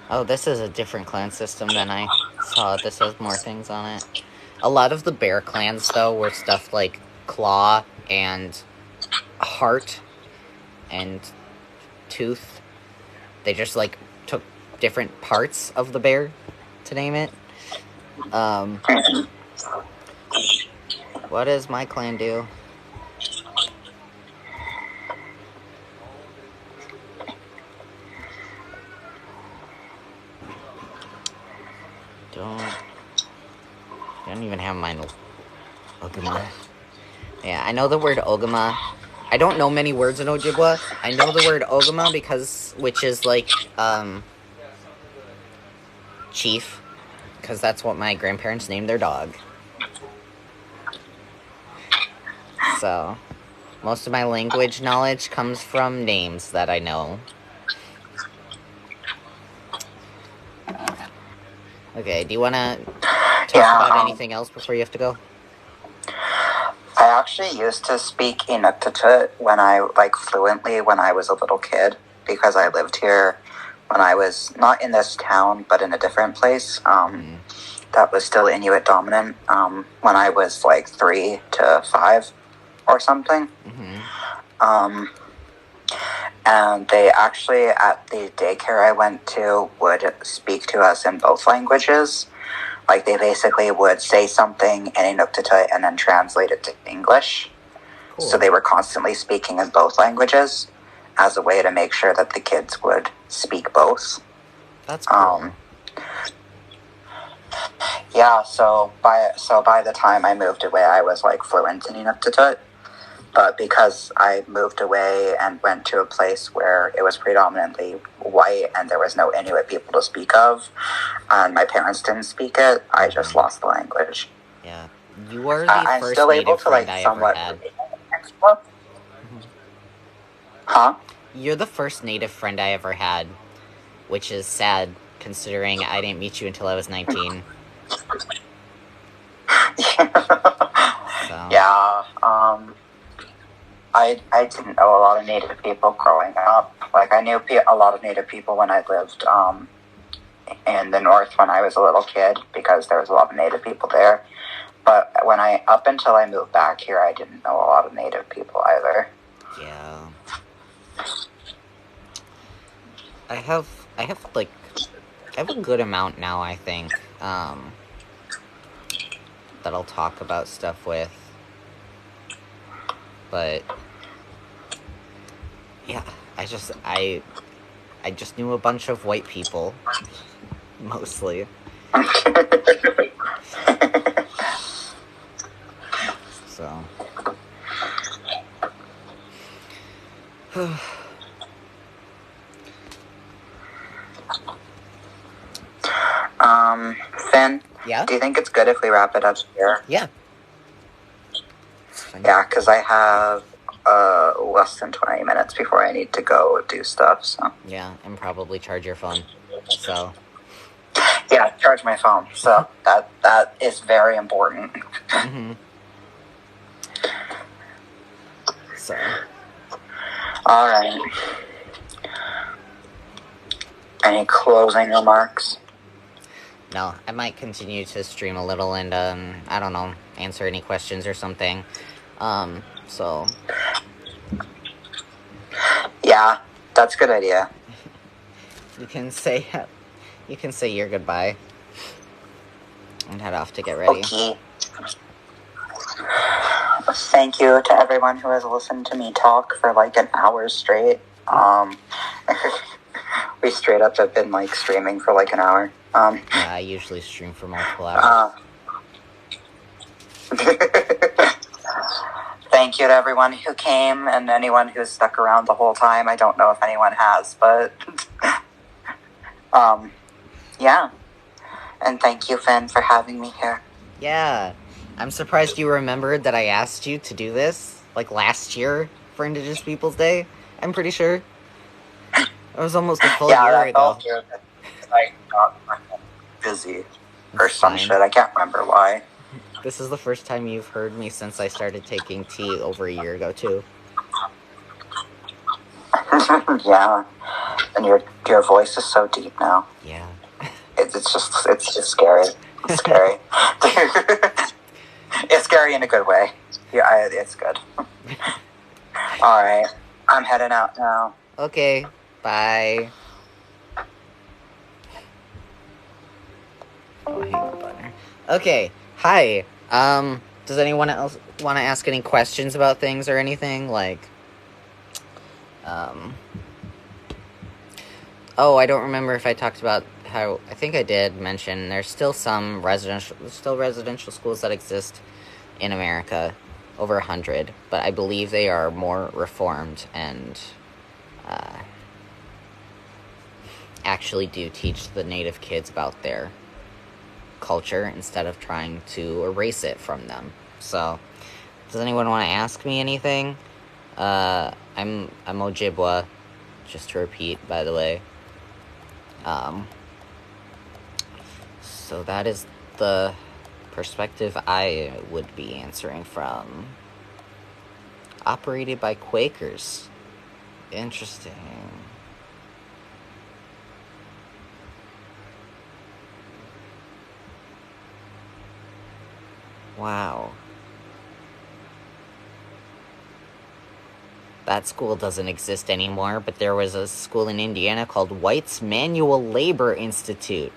Oh, this is a different clan system than I saw. This has more things on it. A lot of the bear clans, though, were stuff like Claw and Heart and Tooth. They just, like, took different parts of the bear to name it. What does my clan do? Don't even have mine. Ogama. Yeah, I know the word Ogama. I don't know many words in Ojibwa. I know the word Ogama which is like, chief. Because that's what my grandparents named their dog. So, most of my language knowledge comes from names that I know. Okay, do you want to talk about anything else before you have to go? I actually used to speak Inuit fluently when I was a little kid, because I lived here when I was not in this town but in a different place that was still Inuit dominant when I was like 3 to 5 or something. And they actually, at the daycare I went to, would speak to us in both languages. Like, they basically would say something in Inuktitut and then translate it to English. Cool. So they were constantly speaking in both languages as a way to make sure that the kids would speak both. That's cool. Yeah, so by the time I moved away, I was like fluent in Inuktitut. But because I moved away and went to a place where it was predominantly white and there was no Inuit people to speak of, and my parents didn't speak it, I just lost the language. Yeah. You are the first native friend I ever had. Huh? You're the first native friend I ever had, which is sad, considering I didn't meet you until I was 19. Yeah, I didn't know a lot of Native people growing up. Like, I knew a lot of Native people when I lived in the north when I was a little kid, because there was a lot of Native people there. But up until I moved back here, I didn't know a lot of Native people either. Yeah. I have a good amount now, I think, that I'll talk about stuff with. But yeah, I just knew a bunch of white people, mostly. So. Finn? Yeah? Do you think it's good if we wrap it up here? Yeah. Yeah, because I have less than 20 minutes before I need to go do stuff, so. Yeah, and probably charge your phone, so. Yeah, charge my phone, so that is very important. So. Alright. Any closing remarks? No, I might continue to stream a little and, I don't know, answer any questions or something. So. Yeah, that's a good idea. You can say your goodbye. And head off to get ready. Okay. Thank you to everyone who has listened to me talk for like an hour straight. We straight up have been like streaming for like an hour. Yeah, I usually stream for multiple hours. Thank you to everyone who came and anyone who's stuck around the whole time. I don't know if anyone has, but yeah. And thank you, Finn, for having me here. Yeah. I'm surprised you remembered that I asked you to do this, like, last year for Indigenous Peoples Day. I'm pretty sure. It was almost a full year ago. busy or It's some fine. shit. I can't remember why. This is the first time you've heard me since I started taking tea over a year ago, too. Yeah, and your voice is so deep now. Yeah. It's scary. It's scary. It's scary in a good way. Yeah, it's good. All right, I'm heading out now. Okay. Bye. Oh, hang up on her. Okay. Hi. Does anyone else want to ask any questions about things or anything? Oh, I don't remember if I talked about how, I think I did mention there's still residential schools that exist in America, over 100, but I believe they are more reformed and, actually do teach the native kids about their culture instead of trying to erase it from them. So, does anyone want to ask me anything? I'm Ojibwa, just to repeat, by the way. So that is the perspective I would be answering from. Operated by Quakers. Interesting. Wow. That school doesn't exist anymore, but there was a school in Indiana called White's Manual Labor Institute.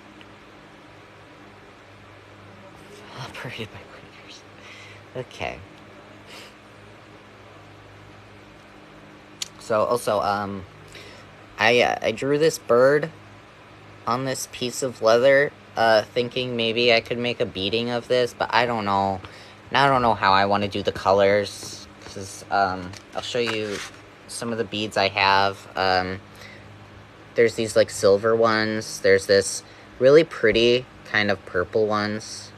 Operated by Quakers. Okay. So, also, I drew this bird on this piece of leather, thinking maybe I could make a beading of this, but I don't know. And I don't know how I want to do the colors, because, I'll show you some of the beads I have. There's these, like, silver ones. There's this really pretty kind of purple ones,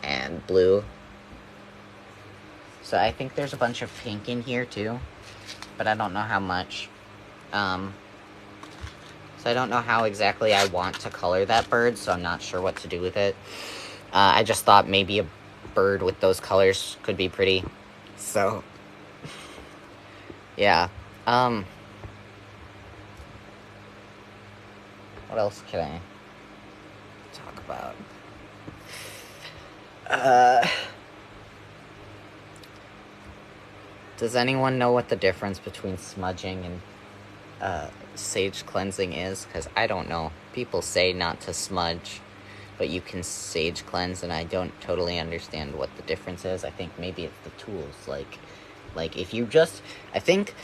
and blue. So I think there's a bunch of pink in here, too, but I don't know how much. So I don't know how exactly I want to color that bird, so I'm not sure what to do with it. I just thought maybe a bird with those colors could be pretty. So, yeah. What else can I talk about? Does anyone know what the difference between smudging and sage cleansing is? Because I don't know. People say not to smudge, but you can sage cleanse, and I don't totally understand what the difference is. I think maybe it's the tools. Like if you just, I think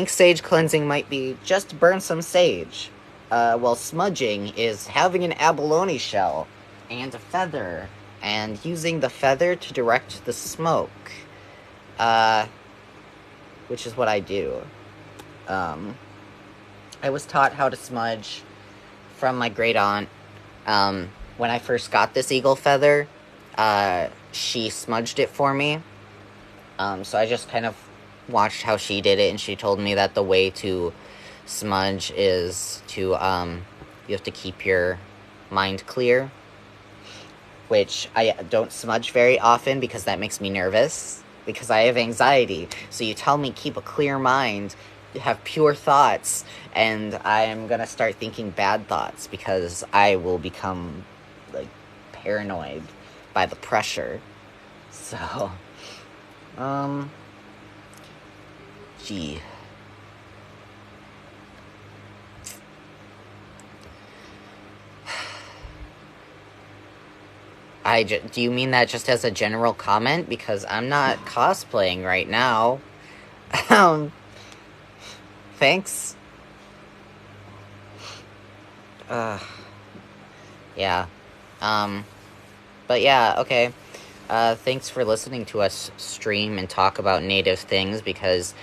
sage cleansing might be just burn some sage. While smudging is having an abalone shell and a feather and using the feather to direct the smoke. Which is what I do. I was taught how to smudge from my great aunt. When I first got this eagle feather, she smudged it for me. So I just kind of watched how she did it, and she told me that the way to smudge is to, you have to keep your mind clear, which I don't smudge very often because that makes me nervous, because I have anxiety. So you tell me keep a clear mind, have pure thoughts, and I am gonna start thinking bad thoughts because I will become, like, paranoid by the pressure. So, gee. Do you mean that just as a general comment? Because I'm not cosplaying right now. Thanks. Yeah. But yeah, okay. Thanks for listening to us stream and talk about native things, because,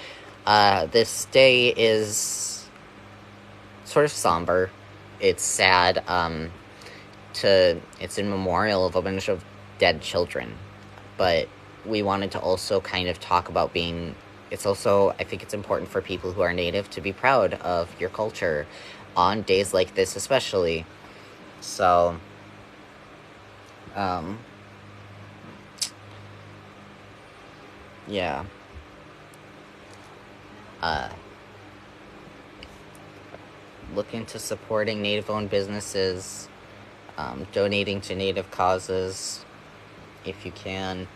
this day is sort of somber. It's sad, it's in memorial of a bunch of dead children. But we wanted to also kind of talk about it's also, I think it's important for people who are native to be proud of your culture on days like this especially. So, Yeah. Look into supporting Native-owned businesses, donating to Native causes if you can.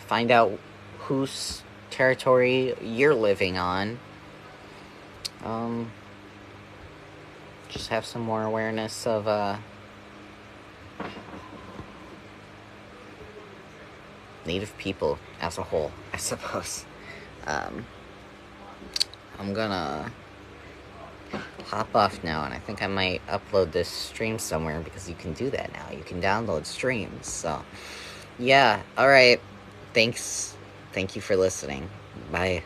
Find out whose territory you're living on. Just have some more awareness of Native people as a whole, I suppose. I'm gonna hop off now, and I think I might upload this stream somewhere because you can do that now. You can download streams. So, yeah, alright. Thanks. Thank you for listening. Bye.